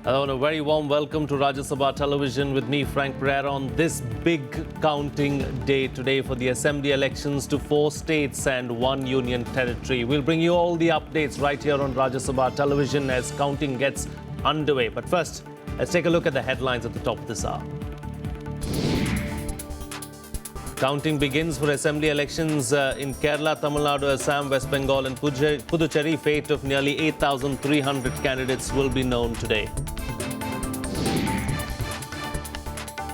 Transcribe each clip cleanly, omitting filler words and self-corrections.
Hello and a very warm welcome to Rajya Sabha Television with me, Frank Pereira, on this big counting day today for the assembly elections to 4 states and 1 union territory. We'll bring you all the updates right here on Rajya Sabha Television as counting gets underway. But first, let's take a look at the headlines at the top of this hour. Counting begins for assembly elections in Kerala, Tamil Nadu, Assam, West Bengal and Puducherry. Fate of nearly 8,300 candidates will be known today.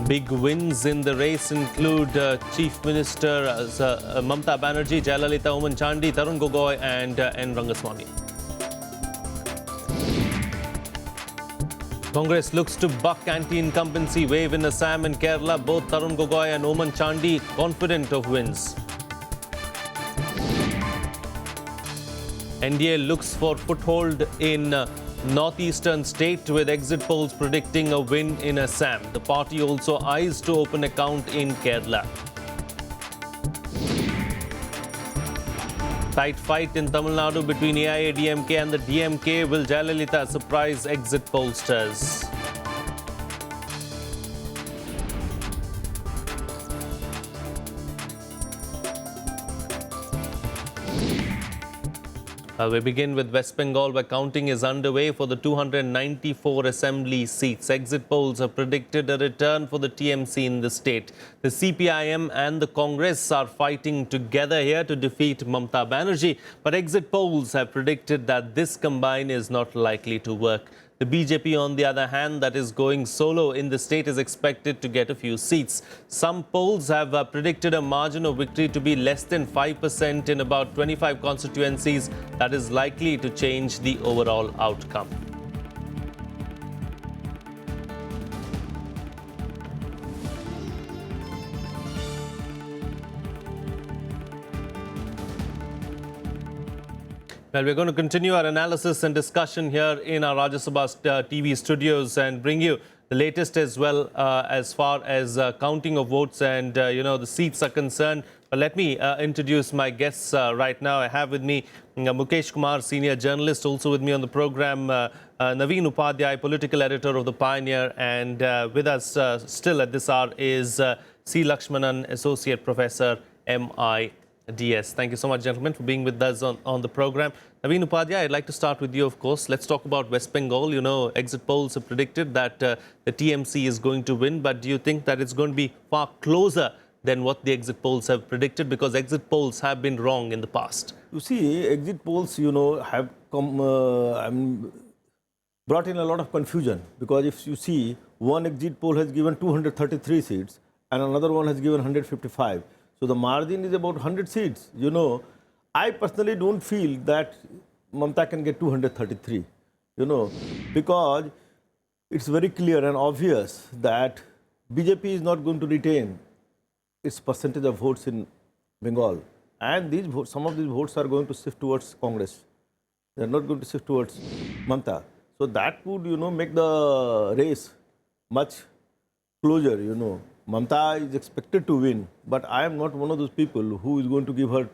Big wins in the race include Chief Minister Mamata Banerjee, Jayalalitha, Oommen Chandy, Tarun Gogoi and N. Rangaswamy. Congress looks to buck anti-incumbency wave in Assam and Kerala. Both Tarun Gogoi and Oommen Chandy confident of wins. NDA looks for foothold in northeastern state with exit polls predicting a win in Assam. The party also eyes to open account in Kerala. Tight fight in Tamil Nadu between AIADMK and the DMK. Will Jayalalitha surprise exit pollsters? We begin with West Bengal, where counting is underway for the 294 assembly seats. Exit polls have predicted a return for the TMC in the state. The CPIM and the Congress are fighting together here to defeat Mamata Banerjee. But exit polls have predicted that this combine is not likely to work. The BJP, on the other hand, that is going solo in the state, is expected to get a few seats. Some polls have predicted a margin of victory to be less than 5% in about 25 constituencies. That is likely to change the overall outcome. Well, we're going to continue our analysis and discussion here in our Rajya Sabha TV studios and bring you the latest as well as far as counting of votes and, the seats are concerned. But let me introduce my guests right now. I have with me Mukesh Kumar, senior journalist, also with me on the program, Naveen Upadhyay, political editor of The Pioneer, and with us still at this hour is C. Lakshmanan, associate professor, MIDS. Thank you so much, gentlemen, for being with us on the program. Naveen Upadhyay, I'd like to start with you, of course. Let's talk about West Bengal. Exit polls have predicted that the TMC is going to win. But do you think that it's going to be far closer than what the exit polls have predicted? Because exit polls have been wrong in the past. You see, exit polls, have come, brought in a lot of confusion. Because if you see, one exit poll has given 233 seats and another one has given 155. So the margin is about 100 seats. I personally don't feel that Mamata can get 233, because it's very clear and obvious that BJP is not going to retain its percentage of votes in Bengal. And these votes, some of these votes are going to shift towards Congress. They're not going to shift towards Mamata. So that would, make the race much closer, Mamata is expected to win, but I am not one of those people who is going to give her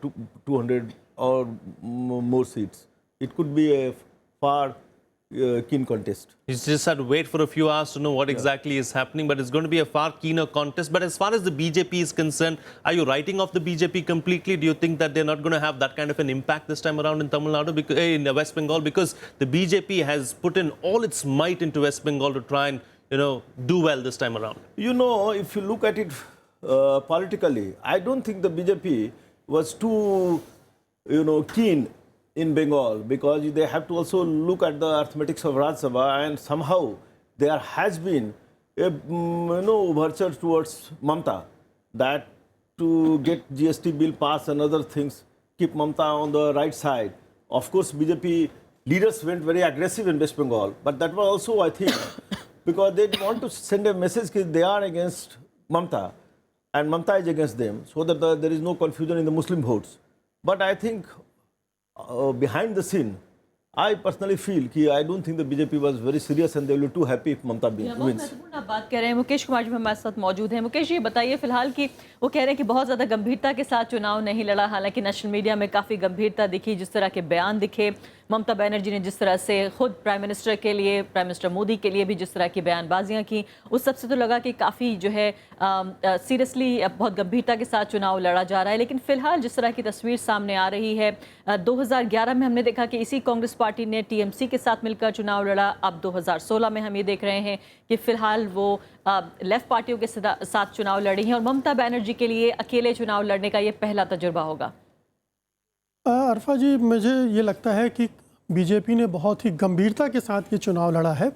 200 or more seats. It could be a far keen contest. You just have to wait for a few hours to know what exactly is happening, but it's going to be a far keener contest. But as far as the BJP is concerned, are you writing off the BJP completely? Do you think that they're not going to have that kind of an impact this time around in Tamil Nadu, in West Bengal? Because the BJP has put in all its might into West Bengal to try and do well this time around. If you look at it politically, I don't think the BJP was too, keen in Bengal, because they have to also look at the arithmetics of Rajya Sabha, and somehow there has been a, overture towards Mamata, that to get GST bill passed and other things, keep Mamata on the right side. Of course, BJP leaders went very aggressive in West Bengal, but that was also, I think, because they want to send a message that they are against Mamata and Mamata is against them, so that there is no confusion in the Muslim votes. But I think behind the scene, I personally feel कि I don't think the BJP was very serious and they will be too happy if Mamta बहुत wins. महत्वपूर्ण आप बात कर रहे हैं। मुकेश कुमार जी भी हमारे साथ मौजूद हैं। मुकेश जी बताइए फिलहाल कि वो कह रहे हैं कि बहुत ज़्यादा गंभीरता के साथ चुनाव नहीं लड़ा, हालांकि नेशनल मीडिया में काफ़ी गंभीरता दिखी, जिस तरह के बयान दिखे, ममता बनर्जी ने जिस तरह से खुद प्राइम मिनिस्टर के लिए, प्राइम मिनिस्टर मोदी के लिए भी जिस तरह की बयानबाजियां की, उस सबसे तो लगा कि काफ़ी जो है सीरियसली बहुत गंभीरता के साथ चुनाव लड़ा जा रहा है। लेकिन फिलहाल जिस तरह की तस्वीर सामने आ रही है, 2011 में हमने देखा कि इसी कांग्रेस पार्टी ने टीएमसी के साथ मिलकर चुनाव लड़ा। अब 2016 में हम ये देख रहे हैं कि फिलहाल वो लेफ्ट पार्टियों के साथ चुनाव लड़ी हैं और ममता बनर्जी के लिए अकेले चुनाव लड़ने का ये पहला तजुर्बा होगा। अरफा जी, मुझे ये लगता है कि बीजेपी ने बहुत ही गंभीरता के साथ ये चुनाव लड़ा है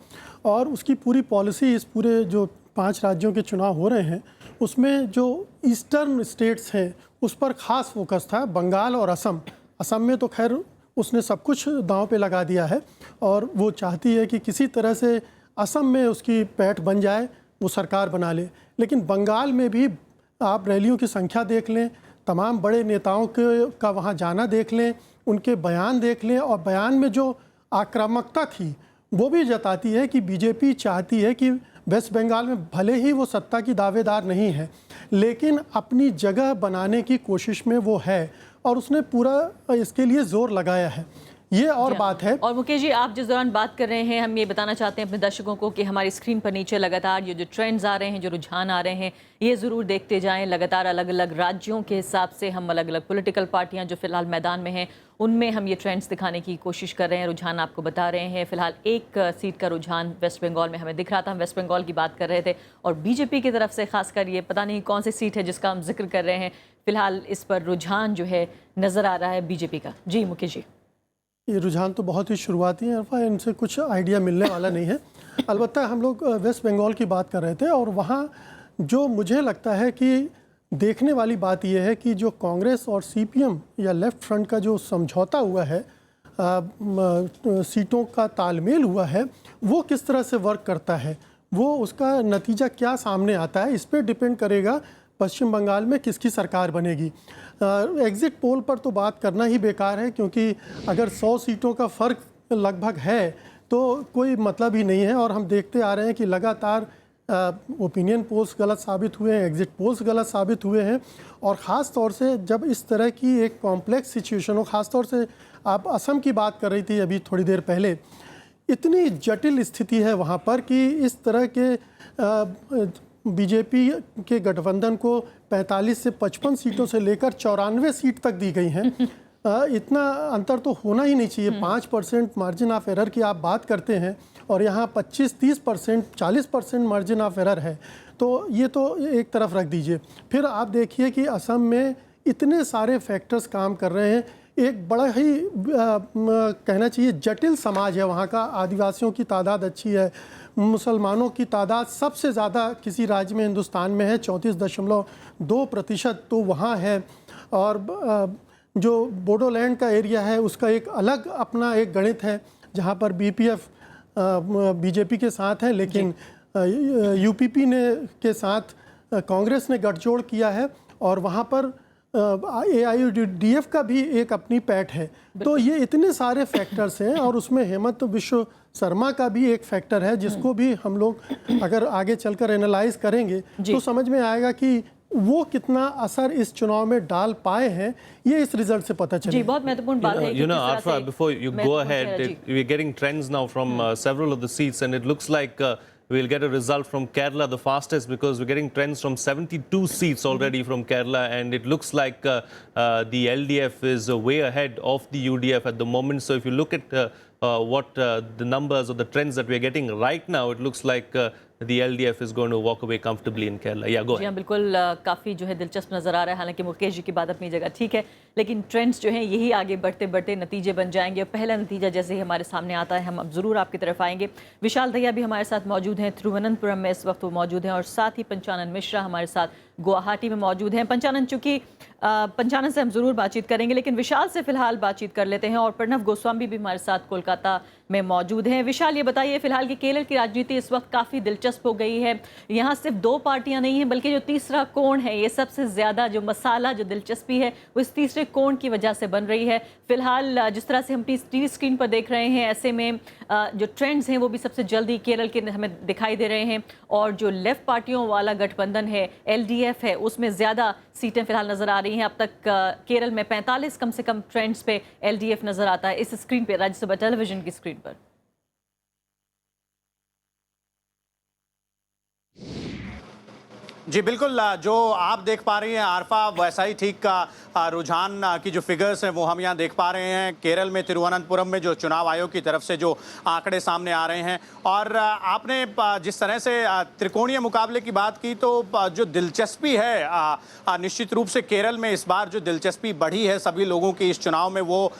और उसकी पूरी पॉलिसी, इस पूरे जो 5 राज्यों के चुनाव हो रहे हैं उसमें जो ईस्टर्न स्टेट्स हैं उस पर ख़ास फोकस था। बंगाल और असम में तो खैर उसने सब कुछ दांव पे लगा दिया है और वो चाहती है कि किसी तरह से असम में उसकी पैठ बन जाए, वो सरकार बना ले। लेकिन बंगाल में भी आप रैलियों की संख्या देख लें, तमाम बड़े नेताओं का वहाँ जाना देख लें, उनके बयान देख लें और बयान में जो आक्रामकता थी वो भी जताती है कि बीजेपी चाहती है कि वेस्ट बंगाल में भले ही वो सत्ता की दावेदार नहीं है लेकिन अपनी जगह बनाने की कोशिश में वो है और उसने पूरा इसके लिए जोर लगाया है। ये और बात है। और मुकेश जी, आप जिस दौरान बात कर रहे हैं, हम ये बताना चाहते हैं अपने दर्शकों को कि हमारी स्क्रीन पर नीचे लगातार ये जो ट्रेंड्स आ रहे हैं, जो रुझान आ रहे हैं, ये ज़रूर देखते जाएं। लगातार अलग अलग राज्यों के हिसाब से हम अलग अलग पॉलिटिकल पार्टियां जो फिलहाल मैदान में हैं उनमें हम ये ट्रेंड्स दिखाने की कोशिश कर रहे हैं, रुझान आपको बता रहे हैं। फिलहाल एक सीट का रुझान वेस्ट बंगाल में हमें दिख रहा था, हम वेस्ट बंगाल की बात कर रहे थे और बीजेपी की तरफ से खासकर ये पता नहीं कौन सी सीट है जिसका हम जिक्र कर रहे हैं, फिलहाल इस पर रुझान जो है नज़र आ रहा है बीजेपी का। जी मुकेश जी। ये रुझान तो बहुत ही शुरुआती है अरफा, इनसे कुछ आइडिया मिलने वाला नहीं है। अलबत्ता हम लोग वेस्ट बंगाल की बात कर रहे थे और वहाँ जो मुझे लगता है कि देखने वाली बात यह है कि जो कांग्रेस और सीपीएम या लेफ्ट फ्रंट का जो समझौता हुआ है, सीटों का तालमेल हुआ है, वो किस तरह से वर्क करता है, वो उसका नतीजा क्या सामने आता है, इस पर डिपेंड करेगा पश्चिम बंगाल में किसकी सरकार बनेगी। एग्ज़िट पोल पर तो बात करना ही बेकार है क्योंकि अगर 100 सीटों का फ़र्क लगभग है तो कोई मतलब ही नहीं है और हम देखते आ रहे हैं कि लगातार ओपिनियन पोल्स गलत साबित हुए हैं, एग्ज़िट पोल्स गलत साबित हुए हैं और ख़ास तौर से जब इस तरह की एक कॉम्प्लेक्स सिचुएशन हो, ख़ास तौर से आप असम की बात कर रही थी अभी थोड़ी देर पहले, इतनी जटिल स्थिति है वहाँ पर कि इस तरह के बीजेपी के गठबंधन को 45 से 55 सीटों से लेकर 94 सीट तक दी गई हैं। इतना अंतर तो होना ही नहीं चाहिए। 5% मार्जिन ऑफ एरर की आप बात करते हैं और यहाँ 25-30%, 40% मार्जिन ऑफ एरर है, तो ये तो एक तरफ रख दीजिए। फिर आप देखिए कि असम में इतने सारे फैक्टर्स काम कर रहे हैं। एक बड़ा ही कहना चाहिए जटिल समाज है वहाँ का। आदिवासियों की तादाद अच्छी है, मुसलमानों की तादाद सबसे ज़्यादा किसी राज्य में हिंदुस्तान में है, 34.2% तो वहाँ है। और जो बोडोलैंड का एरिया है उसका एक अलग अपना एक गणित है जहाँ पर बीपीएफ बीजेपी के साथ है लेकिन यूपीपी ने के साथ कांग्रेस ने गठजोड़ किया है और वहाँ पर AIUDF का भी एक अपनी पैठ है। तो ये इतने सारे फैक्टर्स हैं और उसमें हेमंत विश्व शर्मा का भी एक फैक्टर है जिसको भी हम लोग अगर आगे चलकर एनालाइज करेंगे तो समझ में आएगा कि वो कितना असर इस चुनाव में डाल पाए हैं, ये इस रिजल्ट से पता चलेगा। जी, बहुत महत्वपूर्ण बात है। You know, Arfa, before you go ahead, we're getting trends now from several of the seats, and it looks like we'll get a result from Kerala the fastest because we're getting trends from 72 seats already from Kerala, and it looks like the LDF is way ahead of the UDF at the moment. So if you look at what the numbers or the trends that we're getting right now, it looks like the LDF is going to walk away comfortably in Kerala. Yeah, go ahead. जी हाँ, बिल्कुल काफ़ी जो है दिलचस्प नज़र आ रहा है। हालांकि मुकेश जी की बात अपनी जगह ठीक है, लेकिन ट्रेंड्स जो हैं यही आगे बढ़ते बढ़ते नतीजे बन जाएंगे। और पहला नतीजा जैसे ही हमारे सामने आता है हम अब ज़रूर आपकी तरफ आएंगे। विशाल दहिया भी हमारे साथ मौजूद हैं, तिरुवनंतपुरम में इस वक्त वो मौजूद हैं और साथ ही पंचानन मिश्रा हमारे साथ गुवाहाटी में मौजूद हैं। पंचानन, चूँकि पंचानन से हम ज़रूर बातचीत करेंगे लेकिन विशाल से फ़िलहाल बातचीत कर लेते हैं और प्रणव गोस्वामी भी हमारे साथ कोलकाता में मौजूद हैं। विशाल, ये बताइए फिलहाल की केरल की राजनीति इस वक्त काफ़ी दिलचस्प हो गई है। यहाँ सिर्फ दो पार्टियां नहीं हैं, बल्कि जो तीसरा कोण है, ये सबसे ज़्यादा जो मसाला, जो दिलचस्पी है, वो इस तीसरे कोण की वजह से बन रही है। फिलहाल जिस तरह से हम टीवी स्क्रीन पर देख रहे हैं, ऐसे में जो ट्रेंड्स हैं वो भी सबसे जल्दी केरल के हमें दिखाई दे रहे हैं, और जो लेफ्ट पार्टियों वाला गठबंधन है, LDF है, उसमें ज़्यादा सीटें फिलहाल नज़र आ रही हैं। अब तक केरल में 45 कम से कम ट्रेंड्स पे LDF नज़र आता है इस स्क्रीन पे, राज्यसभा टेलीविजन की स्क्रीन पर। जी बिल्कुल, जो आप देख पा रही हैं आरफा, वैसा ही ठीक का रुझान की जो फिगर्स हैं वो हम यहाँ देख पा रहे हैं। केरल में तिरुवनंतपुरम में जो चुनाव आयोग की तरफ से जो आंकड़े सामने आ रहे हैं, और आपने जिस तरह से त्रिकोणीय मुकाबले की बात की, तो जो दिलचस्पी है निश्चित रूप से केरल में इस बार जो दिलचस्पी बढ़ी है सभी लोगों की इस चुनाव में, वो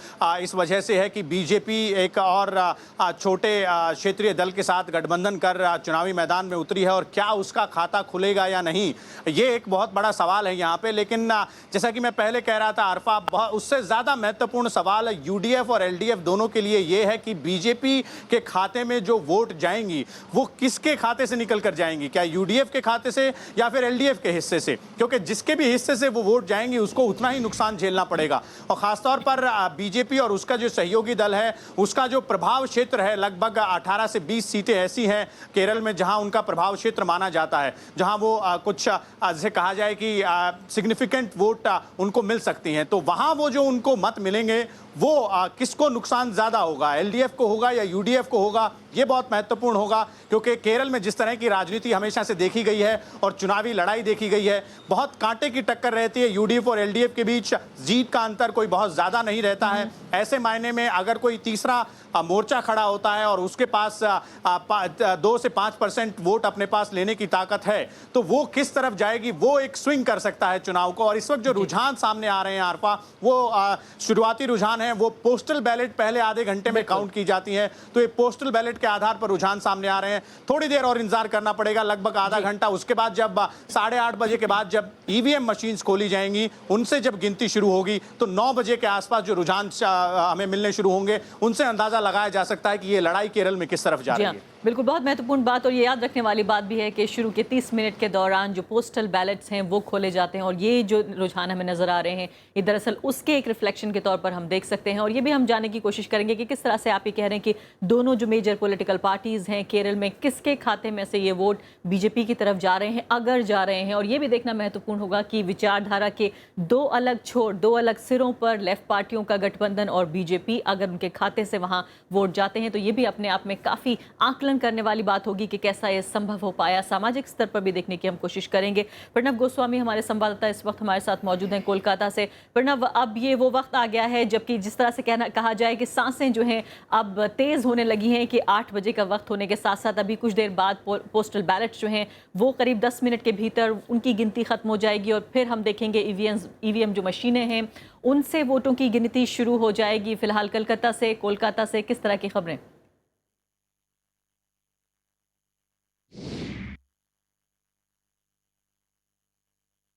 इस वजह से है कि बीजेपी एक और छोटे क्षेत्रीय दल के साथ गठबंधन कर चुनावी मैदान में उतरी है, और क्या उसका खाता खुलेगा या नहीं, ये एक बहुत बड़ा सवाल है यहाँ पे। लेकिन जैसा कि मैं पहले कह रहा था आरफा, उससे ज्यादा महत्वपूर्ण सवाल UDF और LDF दोनों के लिए ये है कि बीजेपी के खाते में जो वोट जाएंगी वो किसके खाते से निकल कर जाएंगी, क्या UDF के खाते से या फिर LDF के हिस्से से, क्योंकि जिसके भी हिस्से से वो वोट जाएंगी उसको उतना ही नुकसान झेलना पड़ेगा। और खासतौर पर बीजेपी और उसका जो सहयोगी दल है, उसका जो प्रभाव क्षेत्र है, लगभग 18 से 20 सीटें ऐसी हैं केरल में जहां उनका प्रभाव क्षेत्र माना जाता है, जहां वो कुछ जैसे कहा जाए कि सिग्निफिकेंट वोट उनको मिल सकती हैं। तो वहां वो जो उनको मत मिलेंगे वो किसको नुकसान ज्यादा होगा, LDF को होगा या UDF को होगा, ये बहुत महत्वपूर्ण होगा। क्योंकि केरल में जिस तरह की राजनीति हमेशा से देखी गई है और चुनावी लड़ाई देखी गई है, बहुत कांटे की टक्कर रहती है UDF और LDF के बीच, जीत का अंतर कोई बहुत ज्यादा नहीं रहता है। ऐसे मायने में अगर कोई तीसरा मोर्चा खड़ा होता है और उसके पास 2 से 5% वोट अपने पास लेने की ताकत है, तो वो किस तरफ जाएगी, वो एक स्विंग कर सकता है चुनाव को। और इस वक्त जो रुझान सामने आ रहे हैं आरफा, वो शुरुआती रुझान है, वो पोस्टल बैलेट पहले आधे घंटे में काउंट की जाती है, तो ये पोस्टल बैलेट के आधार पर रुझान सामने आ रहे हैं। थोड़ी देर और इंतजार करना पड़ेगा, लगभग आधा घंटा। उसके बाद जब 8:30 बजे के बाद जब EVM मशीन्स खोली जाएंगी, उनसे जब गिनती शुरू होगी, तो 9 बजे के आसपास जो रुझान हमें मिलने शुरू होंगे, उनसे अंदाजा लगाया जा सकता है कि ये लड़ाई केरल में किस तरफ जा रही है। बिल्कुल, बहुत महत्वपूर्ण बात, और ये याद रखने वाली बात भी है कि शुरू के 30 मिनट के दौरान जो पोस्टल बैलेट्स हैं वो खोले जाते हैं, और ये जो रुझान हमें नज़र आ रहे हैं, ये दरअसल उसके एक रिफ्लेक्शन के तौर पर हम देख सकते हैं। और ये भी हम जानने की कोशिश करेंगे कि किस तरह से आप ये कह रहे हैं कि दोनों जो मेजर पॉलिटिकल पार्टीज़ हैं केरल में, किसके खाते में से ये वोट बीजेपी की तरफ जा रहे हैं, अगर जा रहे हैं। और ये भी देखना महत्वपूर्ण होगा कि विचारधारा के दो अलग सिरों पर लेफ्ट पार्टियों का गठबंधन और बीजेपी, अगर उनके खाते से वहाँ वोट जाते हैं, तो ये भी अपने आप में काफ़ी आकलन करने वाली बात होगी कि कैसा ये संभव हो पाया। सामाजिक स्तर पर भी देखने की हम कोशिश करेंगे। प्रणव गोस्वामी हमारे संवाददाता इस वक्त हमारे साथ मौजूद हैं कोलकाता से। प्रणव, अब ये वो वक्त आ गया है जबकि जिस तरह से कहा जाए कि सांसें जो हैं अब तेज होने लगी हैं, कि 8 बजे का वक्त होने के साथ साथ अभी कुछ देर बाद पोस्टल बैलेट्स जो हैं वो करीब 10 मिनट के भीतर उनकी गिनती खत्म हो जाएगी, और फिर हम देखेंगे EVM जो मशीनें हैं उनसे वोटों की गिनती शुरू हो जाएगी। फिलहाल कोलकाता से किस तरह की खबरें?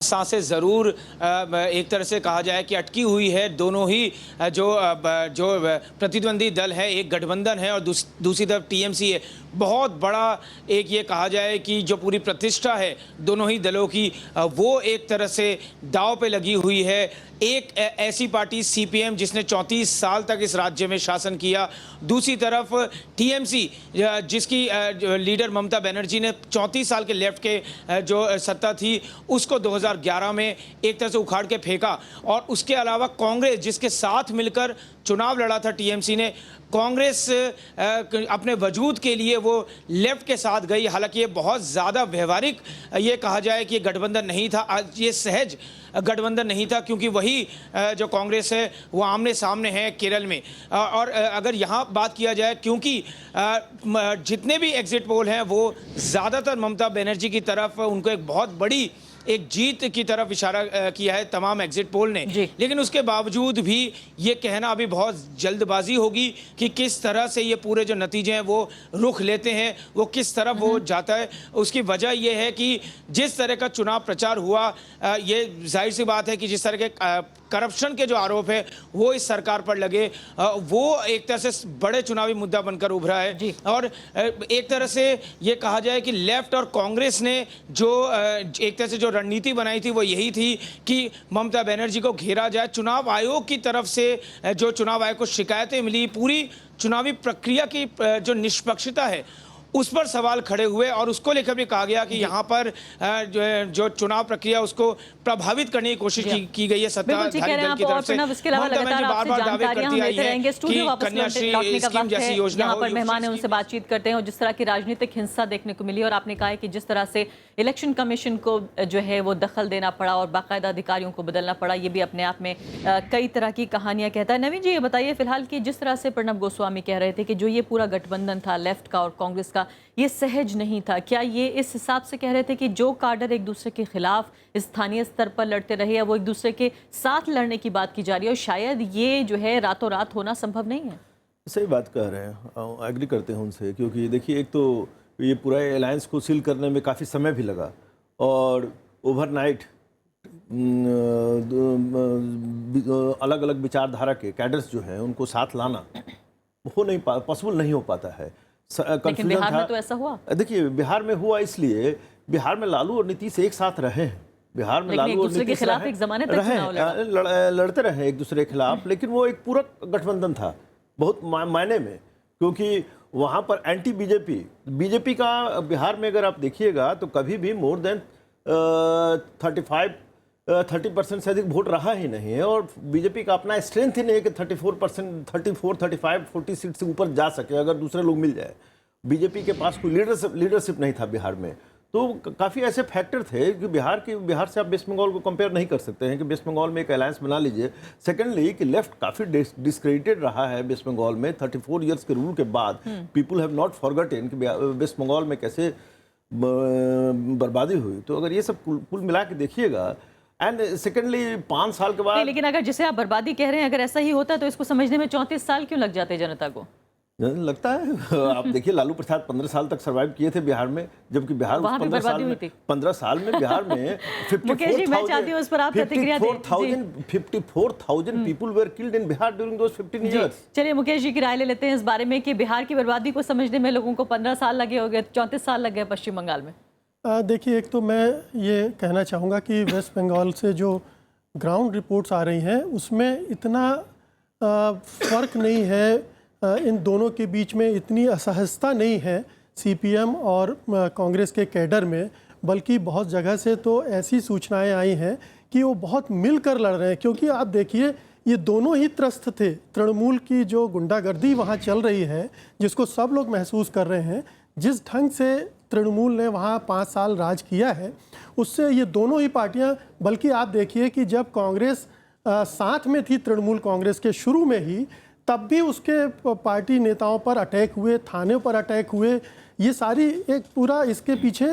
सांसें ज़रूर एक तरह से कहा जाए कि अटकी हुई है। दोनों ही जो प्रतिद्वंदी दल है, एक गठबंधन है और दूसरी तरफ TMC है। बहुत बड़ा एक ये कहा जाए कि जो पूरी प्रतिष्ठा है दोनों ही दलों की, वो एक तरह से दांव पे लगी हुई है। एक ऐसी पार्टी CPM जिसने 34 साल तक इस राज्य में शासन किया, दूसरी तरफ TMC जिसकी लीडर ममता बनर्जी ने 34 साल के लेफ्ट के जो सत्ता थी उसको 2011 में एक तरह से उखाड़ के फेंका, और उसके अलावा कांग्रेस जिसके साथ मिलकर चुनाव लड़ा था TMC ने, कांग्रेस अपने वजूद के लिए वो लेफ्ट के साथ गई। हालांकि ये बहुत ज़्यादा व्यवहारिक ये कहा जाए कि ये गठबंधन नहीं था, ये सहज गठबंधन नहीं था, क्योंकि वही जो कांग्रेस है वो आमने सामने है केरल में। और अगर यहाँ बात किया जाए, क्योंकि जितने भी एग्जिट पोल हैं वो ज़्यादातर ममता बनर्जी की तरफ, उनको एक बहुत बड़ी एक जीत की तरफ इशारा किया है तमाम एग्जिट पोल ने, लेकिन उसके बावजूद भी ये कहना अभी बहुत जल्दबाजी होगी कि किस तरह से ये पूरे जो नतीजे हैं वो रुख लेते हैं, वो किस तरफ वो जाता है। उसकी वजह ये है कि जिस तरह का चुनाव प्रचार हुआ, ये जाहिर सी बात है कि जिस तरह के करप्शन के जो आरोप है वो इस सरकार पर लगे, वो एक तरह से बड़े चुनावी मुद्दा बनकर उभरा है। और एक तरह से ये कहा जाए कि लेफ्ट और कांग्रेस ने जो एक तरह से जो रणनीति बनाई थी वो यही थी कि ममता बनर्जी को घेरा जाए। चुनाव आयोग की तरफ से जो चुनाव आयोग को शिकायतें मिली, पूरी चुनावी प्रक्रिया की जो निष्पक्षता है उस पर सवाल खड़े हुए और उसको लेकर भी कहा गया कि यहाँ पर जो चुनाव प्रक्रिया उसको प्रभावित करने की कोशिश की गई है सत्ताधारी दल की तरफ से। इसके अलावा लगातार आपसे जानकारियां हम लेते रहेंगे। स्टूडियो वापस लौटने का वक्त है, यहाँ पर मेहमान है उनसे बातचीत करते हैं। और जिस तरह की राजनीतिक हिंसा देखने को मिली और आपने कहा है कि जिस तरह से इलेक्शन कमीशन को जो है वो दखल देना पड़ा और बाकायदा अधिकारियों को बदलना पड़ा, ये भी अपने आप में कई तरह की कहानियां कहता है। नवीन जी, ये बताइए फिलहाल कि जिस तरह से प्रणब गोस्वामी कह रहे थे कि जो ये पूरा गठबंधन था लेफ्ट का और कांग्रेस का, ये सहज नहीं था, क्या ये इस हिसाब से कह रहे थे कि जो काडर एक दूसरे के खिलाफ स्थानीय स्तर पर लड़ते रहे या वो एक दूसरे के साथ लड़ने की बात की जा रही है और शायद ये जो है रातों रात होना संभव नहीं है? सही बात कह रहे हैं, एग्री करते हैं उनसे, क्योंकि देखिए एक तो ये पूरा अलायंस को सील करने में काफ़ी समय भी लगा और ओवरनाइट अलग अलग विचारधारा के कैडर्स जो हैं उनको साथ लाना हो नहीं पॉसिबल नहीं हो पाता है। लेकिन बिहार में तो ऐसा हुआ। देखिए बिहार में हुआ इसलिए, बिहार में लालू और नीतीश एक साथ रहे हैं। बिहार में लालू और नीतीश लड़ते रहे एक दूसरे के खिलाफ, लेकिन वो एक पूरक गठबंधन था बहुत मायने में, क्योंकि वहाँ पर एंटी बीजेपी का बिहार में अगर आप देखिएगा तो कभी भी मोर देन 30% से अधिक वोट रहा ही नहीं है। और बीजेपी का अपना स्ट्रेंथ ही नहीं है कि 34%, 34, 35, 40 सीट से ऊपर जा सके अगर दूसरे लोग मिल जाए। बीजेपी के पास कोई लीडरशिप नहीं था बिहार में। तो काफ़ी ऐसे फैक्टर थे कि बिहार से आप वेस्ट बंगाल को कंपेयर नहीं कर सकते हैं कि वेस्ट बंगाल में एक अलायंस बना लीजिए। सेकेंडली कि लेफ्ट काफ़ी डिस्क्रेडिटेड रहा है वेस्ट बंगाल में 34 ईयर्स के रूल के बाद। पीपल हैव नॉट फॉरगॉटन कि वेस्ट बंगाल में कैसे बर्बादी हुई। तो अगर ये सब कुल मिला के देखिएगा, एंड सेकेंडली 5 साल के बाद, लेकिन अगर जिसे आप बर्बादी कह रहे हैं अगर ऐसा ही होता तो इसको समझने में 34 साल क्यों लग जाते जनता को? लगता है आप देखिए लालू प्रसाद 15 साल तक सरवाइव किए थे बिहार में, जबकि बिहार 15 साल में बिहार में 54,000 people were killed in Bihar during those 15 years. चलिए मुकेश जी की राय ले लेते हैं इस बारे में कि बिहार की बर्बादी को समझने में लोगों को 15 साल लगे हो गए, 34 साल लग गए पश्चिम बंगाल में। देखिए, एक तो मैं ये कहना चाहूँगा कि वेस्ट बंगाल से जो ग्राउंड रिपोर्ट्स आ रही हैं उसमें इतना फ़र्क नहीं है, इन दोनों के बीच में इतनी असहजता नहीं है सीपीएम और कांग्रेस के कैडर में, बल्कि बहुत जगह से तो ऐसी सूचनाएं आई हैं कि वो बहुत मिलकर लड़ रहे हैं। क्योंकि आप देखिए ये दोनों ही त्रस्त थे, तृणमूल की जो गुंडागर्दी वहाँ चल रही है जिसको सब लोग महसूस कर रहे हैं, जिस ढंग से तृणमूल ने वहाँ 5 साल राज किया है उससे ये दोनों ही पार्टियाँ, बल्कि आप देखिए कि जब कांग्रेस साथ में थी तृणमूल कांग्रेस के शुरू में ही, तब भी उसके पार्टी नेताओं पर अटैक हुए, थाने पर अटैक हुए, ये सारी एक पूरा इसके पीछे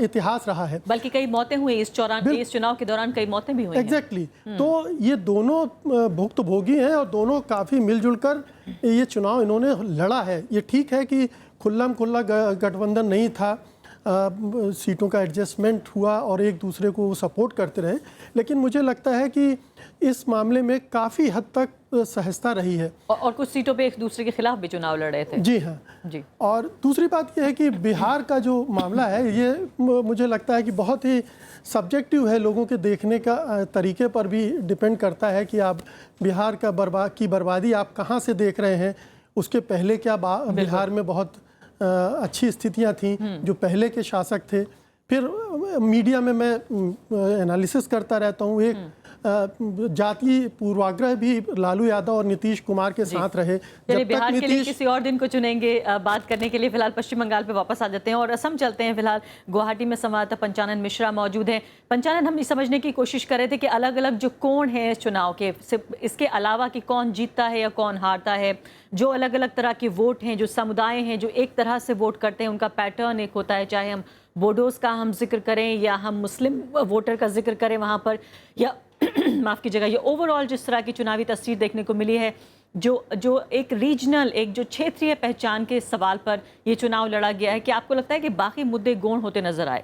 इतिहास रहा है। बल्कि कई मौतें हुई इस चुनाव के दौरान, कई मौतें भी हुई। एग्जैक्टली। तो ये दोनों भुक्तभोगी हैं और दोनों काफ़ी मिलजुल कर ये चुनाव इन्होंने लड़ा है। ये ठीक है कि खुल्लम खुल्ला गठबंधन नहीं था, सीटों का एडजस्टमेंट हुआ और एक दूसरे को सपोर्ट करते रहे, लेकिन मुझे लगता है कि इस मामले में काफ़ी हद तक सहजता रही है और कुछ सीटों पे एक दूसरे के खिलाफ भी चुनाव लड़ रहे थे। जी हाँ जी। और दूसरी बात यह है कि बिहार का जो मामला है ये मुझे लगता है कि बहुत ही सब्जेक्टिव है, लोगों के देखने का तरीके पर भी डिपेंड करता है कि आप बिहार का बर्बादी आप कहाँ से देख रहे हैं। उसके पहले क्या बिहार में बहुत अच्छी स्थितियां थीं जो पहले के शासक थे। फिर मीडिया में मैं एनालिसिस करता रहता हूँ, एक जातीय पूर्वाग्रह भी लालू यादव और नीतीश कुमार के साथ रहे। चलिए बिहार के लिए किसी और दिन को चुनेंगे बात करने के लिए। फिलहाल पश्चिम बंगाल पे वापस आ जाते हैं और असम चलते हैं। फिलहाल गुवाहाटी में संवाददाता पंचानन मिश्रा मौजूद हैं। पंचानन, हम ये समझने की कोशिश कर रहे थे कि अलग अलग जो कोण हैं इस चुनाव के, इसके अलावा कि कौन जीतता है या कौन हारता है, जो अलग अलग तरह के वोट हैं, जो समुदाय हैं जो एक तरह से वोट करते हैं, उनका पैटर्न एक होता है, चाहे हम बोडोस का हम जिक्र करें या हम मुस्लिम वोटर का जिक्र करें वहाँ पर, या माफ़ कीजिएगा, ये ओवरऑल जिस तरह की चुनावी तस्वीर देखने को मिली है, जो एक रीजनल, एक जो क्षेत्रीय पहचान के सवाल पर ये चुनाव लड़ा गया है, कि आपको लगता है कि बाकी मुद्दे गौण होते नजर आए?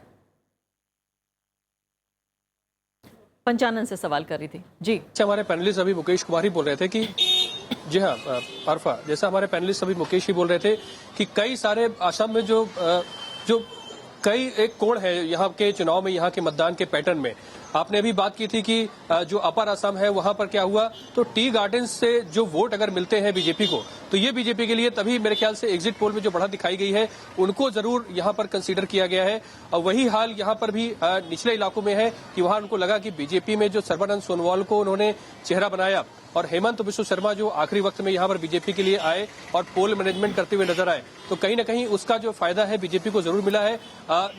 पंचानन से सवाल कर रही थी जी। हमारे पैनलिस्ट अभी मुकेश कुमार ही बोल रहे थे कि जी हाँ अरफा, जैसा हमारे पैनलिस्ट अभी मुकेश ही बोल रहे थे कि कई सारे आसाम में जो कई एक कोण है यहाँ के चुनाव में, यहाँ के मतदान के पैटर्न में। आपने अभी बात की थी कि जो अपर असम है वहां पर क्या हुआ, तो टी गार्डन्स से जो वोट अगर मिलते हैं बीजेपी को, तो ये बीजेपी के लिए तभी मेरे ख्याल से एग्जिट पोल में जो बढ़त दिखाई गई है उनको जरूर यहाँ पर कंसीडर किया गया है। और वही हाल यहाँ पर भी निचले इलाकों में है कि वहां उनको लगा कि बीजेपी में जो सर्बानंद सोनोवाल को उन्होंने चेहरा बनाया और हेमंत बिश्व शर्मा जो आखिरी वक्त में यहाँ पर बीजेपी के लिए आए और पोल मैनेजमेंट करते हुए नजर आए, तो कहीं ना कहीं उसका जो फायदा है बीजेपी को जरूर मिला है।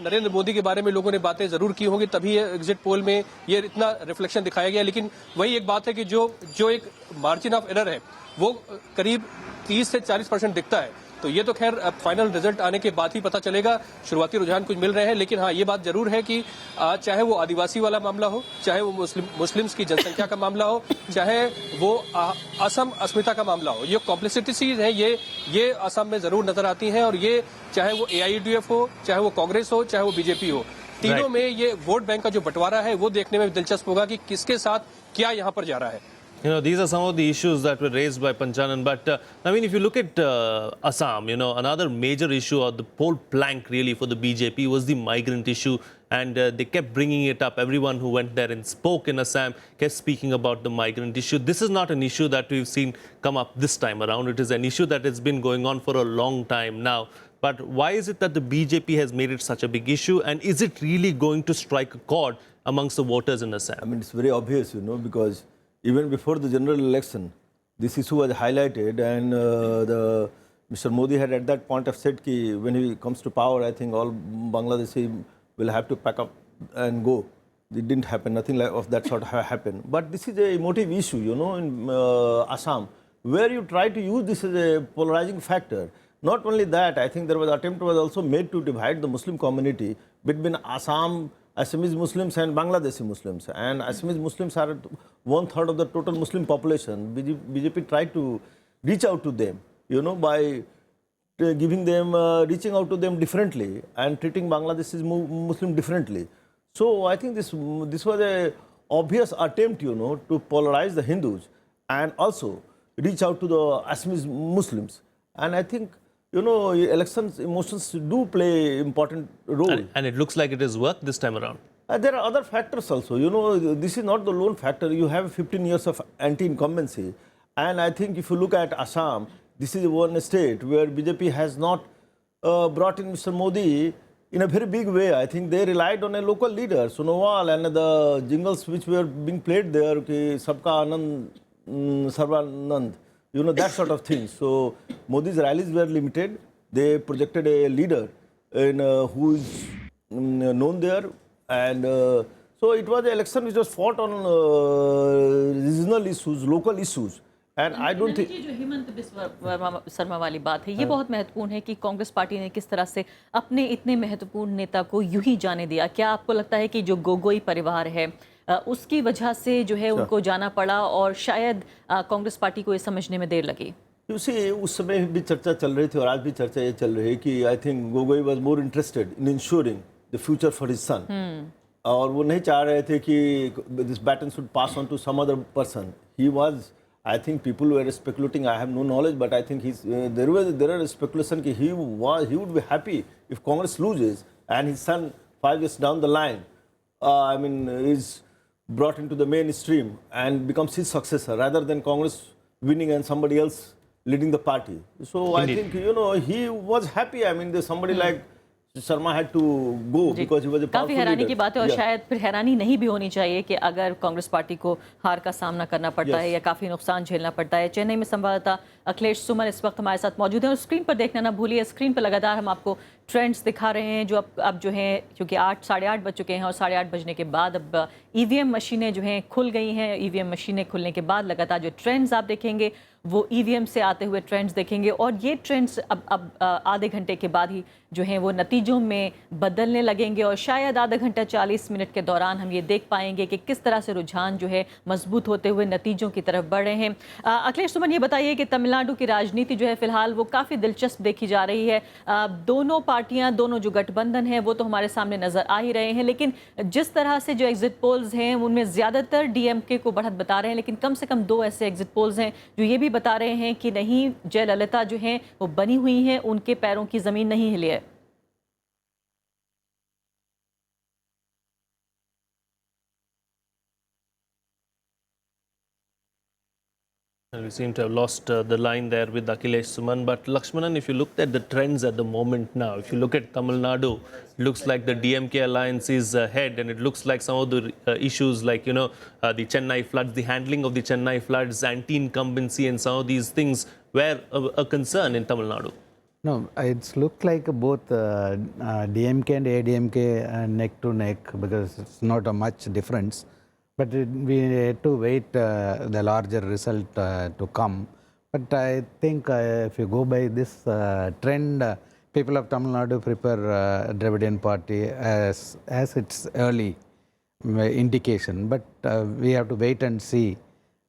नरेंद्र मोदी के बारे में लोगों ने बातें जरूर की होंगी, तभी एग्जिट पोल में ये इतना रिफ्लेक्शन दिखाया गया। लेकिन वही एक बात है कि जो एक मार्जिन ऑफ एरर है वो करीब 30 से 40% दिखता है। तो ये तो खैर फाइनल रिजल्ट आने के बाद ही पता चलेगा। शुरुआती रुझान कुछ मिल रहे हैं, लेकिन हाँ ये बात जरूर है कि चाहे वो आदिवासी वाला मामला हो, चाहे वो मुस्लिम्स की जनसंख्या का मामला हो, चाहे वो असम अस्मिता का मामला हो, ये कॉम्प्लेक्सिटीज है, ये असम में जरूर नजर आती हैं। और ये चाहे वो AIUDF हो, चाहे वो कांग्रेस हो, चाहे वो बीजेपी हो, तीनों में ये वोट बैंक का जो बंटवारा है वो देखने में दिलचस्प होगा कि किसके साथ क्या यहाँ पर जा रहा है। You know, these are some of the issues that were raised by Panchanan. But I mean, if you look at Assam, you know, another major issue or the poll plank really for the BJP was the migrant issue. And they kept bringing it up. Everyone who went there and spoke in Assam kept speaking about the migrant issue. This is not an issue that we've seen come up this time around. It is an issue that has been going on for a long time now. But why is it that the BJP has made it such a big issue? And is it really going to strike a chord amongst the voters in Assam? I mean, it's very obvious, you know, because even before the general election, this issue was highlighted, and Mr. Modi had at that point of said that when he comes to power, I think all Bangladeshi will have to pack up and go. It didn't happen. Nothing like of that sort happened. But this is a emotive issue, you know, in Assam, where you try to use this as a polarizing factor. Not only that, I think there was attempt was also made to divide the Muslim community between Assamese Muslims and Bangladeshi Muslims. And Assamese Muslims are 1/3 of the total Muslim population. BJP tried to reach out to them, you know, by reaching out to them differently and treating Bangladeshi Muslim differently. So I think this was a obvious attempt, you know, to polarize the Hindus and also reach out to the Assamese Muslims. And I think, you know, elections emotions do play important role. And it looks like it has worked this time around. There are other factors also. You know, this is not the lone factor. You have 15 years of anti-incumbency. And I think if you look at Assam, this is one state where BJP has not brought in Mr. Modi in a very big way. I think they relied on a local leader, Sonowal, and the jingles which were being played there, Sabka Anand, Sarvanand, you know, that sort of thing. So Modi's rallies were limited. They projected a leader who is known there. And so it was an election which was fought on regional issues, local issues. And I don't think जो हेमंत बिस्व शर्मा वाली बात है, ये बहुत महत्वपूर्ण है कि Congress party ने किस तरह से अपने इतने महत्वपूर्ण नेता को यूं ही जाने दिया। क्या आपको लगता है कि जो गोगोई परिवार है उसकी वजह से जो है उनको जाना पड़ा और शायद कांग्रेस पार्टी को ये समझने में देर लगी? उसी उस समय भी चर्चा चल रही थी और आज भी चर्चा ये चल रही है कि I think Gogoi was more interested in ensuring the future for his son, और वो नहीं चाह रहे थे कि this baton should pass on to some other person. He was, I think people were speculating. I have no knowledge, but I think there are speculation that he would be happy if Congress loses and his son 5 years down the line, is brought into the mainstream and becomes his successor rather than Congress winning and somebody else leading the party. So Indeed. I think, you know, he was happy. I mean, there's somebody like Sharma had to go because he was a powerful काफी हैरानी leader. की बात है और शायद फिर हैरानी नहीं भी होनी चाहिए कि अगर कांग्रेस पार्टी को हार का सामना करना पड़ता है या काफी नुकसान झेलना पड़ता है. चेन्नई में संवाददाता अखिलेश सुमन इस वक्त हमारे साथ मौजूद हैं और स्क्रीन पर देखना ना भूलिए. स्क्रीन पर लगातार हम आपको ट्रेंड्स दिखा रहे हैं जो अब जो हैं, क्योंकि 8-8:30 बज चुके हैं और 8:30 बजने के बाद अब ईवीएम मशीनें जो हैं खुल गई हैं. ईवीएम मशीनें खुलने के बाद लगातार जो ट्रेंड्स आप देखेंगे वो ईवीएम से आते हुए ट्रेंड्स देखेंगे और ये ट्रेंड्स अब आधे घंटे के बाद ही जो हैं वो नतीजों में बदलने लगेंगे और शायद आधा घंटा 40 मिनट के दौरान हम ये देख पाएंगे कि किस तरह से रुझान जो है मजबूत होते हुए नतीजों की तरफ बढ़ रहे हैं। अखिलेश सुमन, ये बताइए कि तमिलनाडु की राजनीति जो है फिलहाल वो काफ़ी दिलचस्प देखी जा रही है। दोनों पार्टियां, दोनों जो गठबंधन है वो तो हमारे सामने नजर आ ही रहे हैं, लेकिन जिस तरह से जो एग्जिट पोल्स हैं उनमें ज़्यादातर डीएमके को बढ़त बता रहे हैं, लेकिन कम से कम 2 ऐसे एग्जिट पोल्स हैं जो ये भी बता रहे हैं कि नहीं, जयललिता जो हैं वो बनी हुई हैं, उनके पैरों की ज़मीन नहीं हिले है। And we seem to have lost the line there with Akhilesh Suman. But Lakshmanan, if you looked at the trends at the moment now, if you look at Tamil Nadu, looks like the DMK alliance is ahead, and it looks like some of the issues like, the Chennai floods, the handling of the Chennai floods, anti-incumbency and some of these things were a concern in Tamil Nadu. No, it's looked like both DMK and ADMK neck to neck, because it's not a much difference. But we had to wait the larger result to come. But I think if you go by this trend, people of Tamil Nadu prepare Dravidian Party as its early indication. But we have to wait and see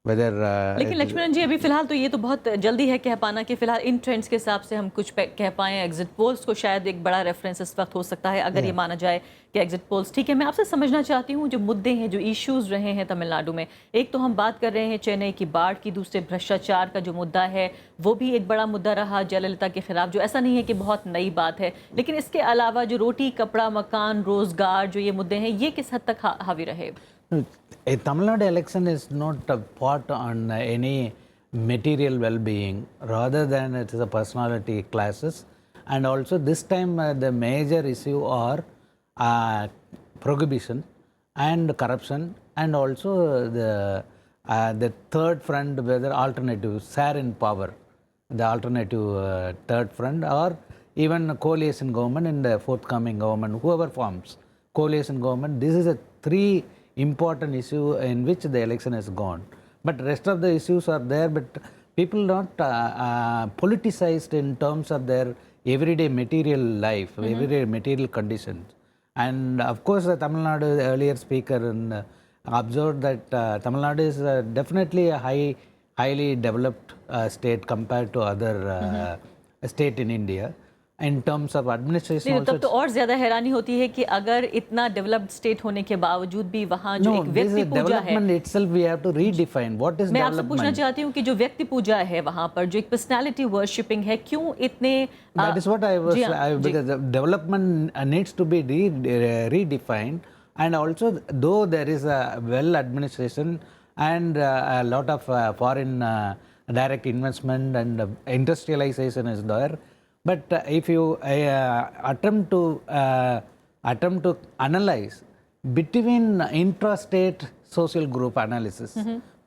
whether. लेकिन लक्ष्मण जी, अभी फिलहाल तो ये तो बहुत जल्दी है कह पाना कि फिलहाल इन ट्रेंड्स के हिसाब से हम कुछ कह पाएँ। एग्जिट पोल्स को शायद एक बड़ा रेफरेंस इस वक्त हो सकता है अगर ये माना जाए कि एग्जिट पोल्स ठीक है। मैं आपसे समझना चाहती हूँ जो मुद्दे हैं, जो इश्यूज रहे हैं तमिलनाडु में। एक तो हम बात कर रहे हैं चेन्नई की बाढ़ की, दूसरे भ्रष्टाचार का जो मुद्दा है वो भी एक बड़ा मुद्दा रहा जयललिता के खिलाफ, जो ऐसा नहीं है कि बहुत नई बात है। लेकिन इसके अलावा जो रोटी कपड़ा मकान रोजगार जो ये मुद्दे हैं, ये किस हद तक हावी रहे? A Tamil Nadu election is not a part on any material well-being, rather than it is a personality clashes. And also this time the major issue are prohibition and corruption, and also the third front, whether alternative share in power, the alternative third front, or even coalition government in the forthcoming government, whoever forms coalition government. This is a 3 important issue in which the election has gone. But rest of the issues are there, but people not politicized in terms of their everyday material life, everyday material conditions. And of course, Tamil Nadu, the earlier speaker, observed that Tamil Nadu is definitely a highly developed state compared to other state in India. In terms of administration, तब तो और ज्यादा हैरानी होती है कि अगर इतना डेवलप्ड स्टेट होने के बावजूद भी वहाँ जो एक व्यक्ति पूजा है, itself we have to redefine what is मैं आपसे पूछना चाहती हूँ कि जो व्यक्ति पूजा है वहाँ पर, जो एक पर्सनालिटी वर्शिपिंग है, क्यों इतने that is what I was because the development needs to be redefined. And also, though there is a well administration and a lot of foreign direct investment and industrialization is there, but if you attempt to analyze between intrastate social group analysis,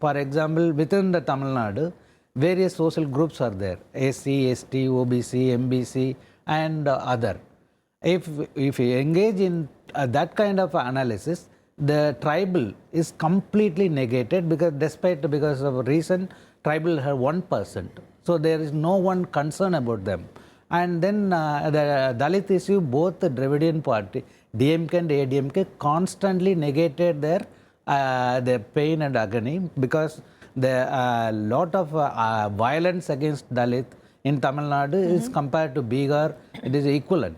for example, within the Tamil Nadu, various social groups are there: SC, ST, OBC, MBC, and other. If you engage in that kind of analysis, the tribal is completely negated, because of reason tribal have 1%, so there is no one concern about them. And then the Dalit issue, both the Dravidian Party, DMK and ADMK, constantly negated their pain and agony, because the lot of violence against Dalit in Tamil Nadu is compared to Bihar, it is equivalent.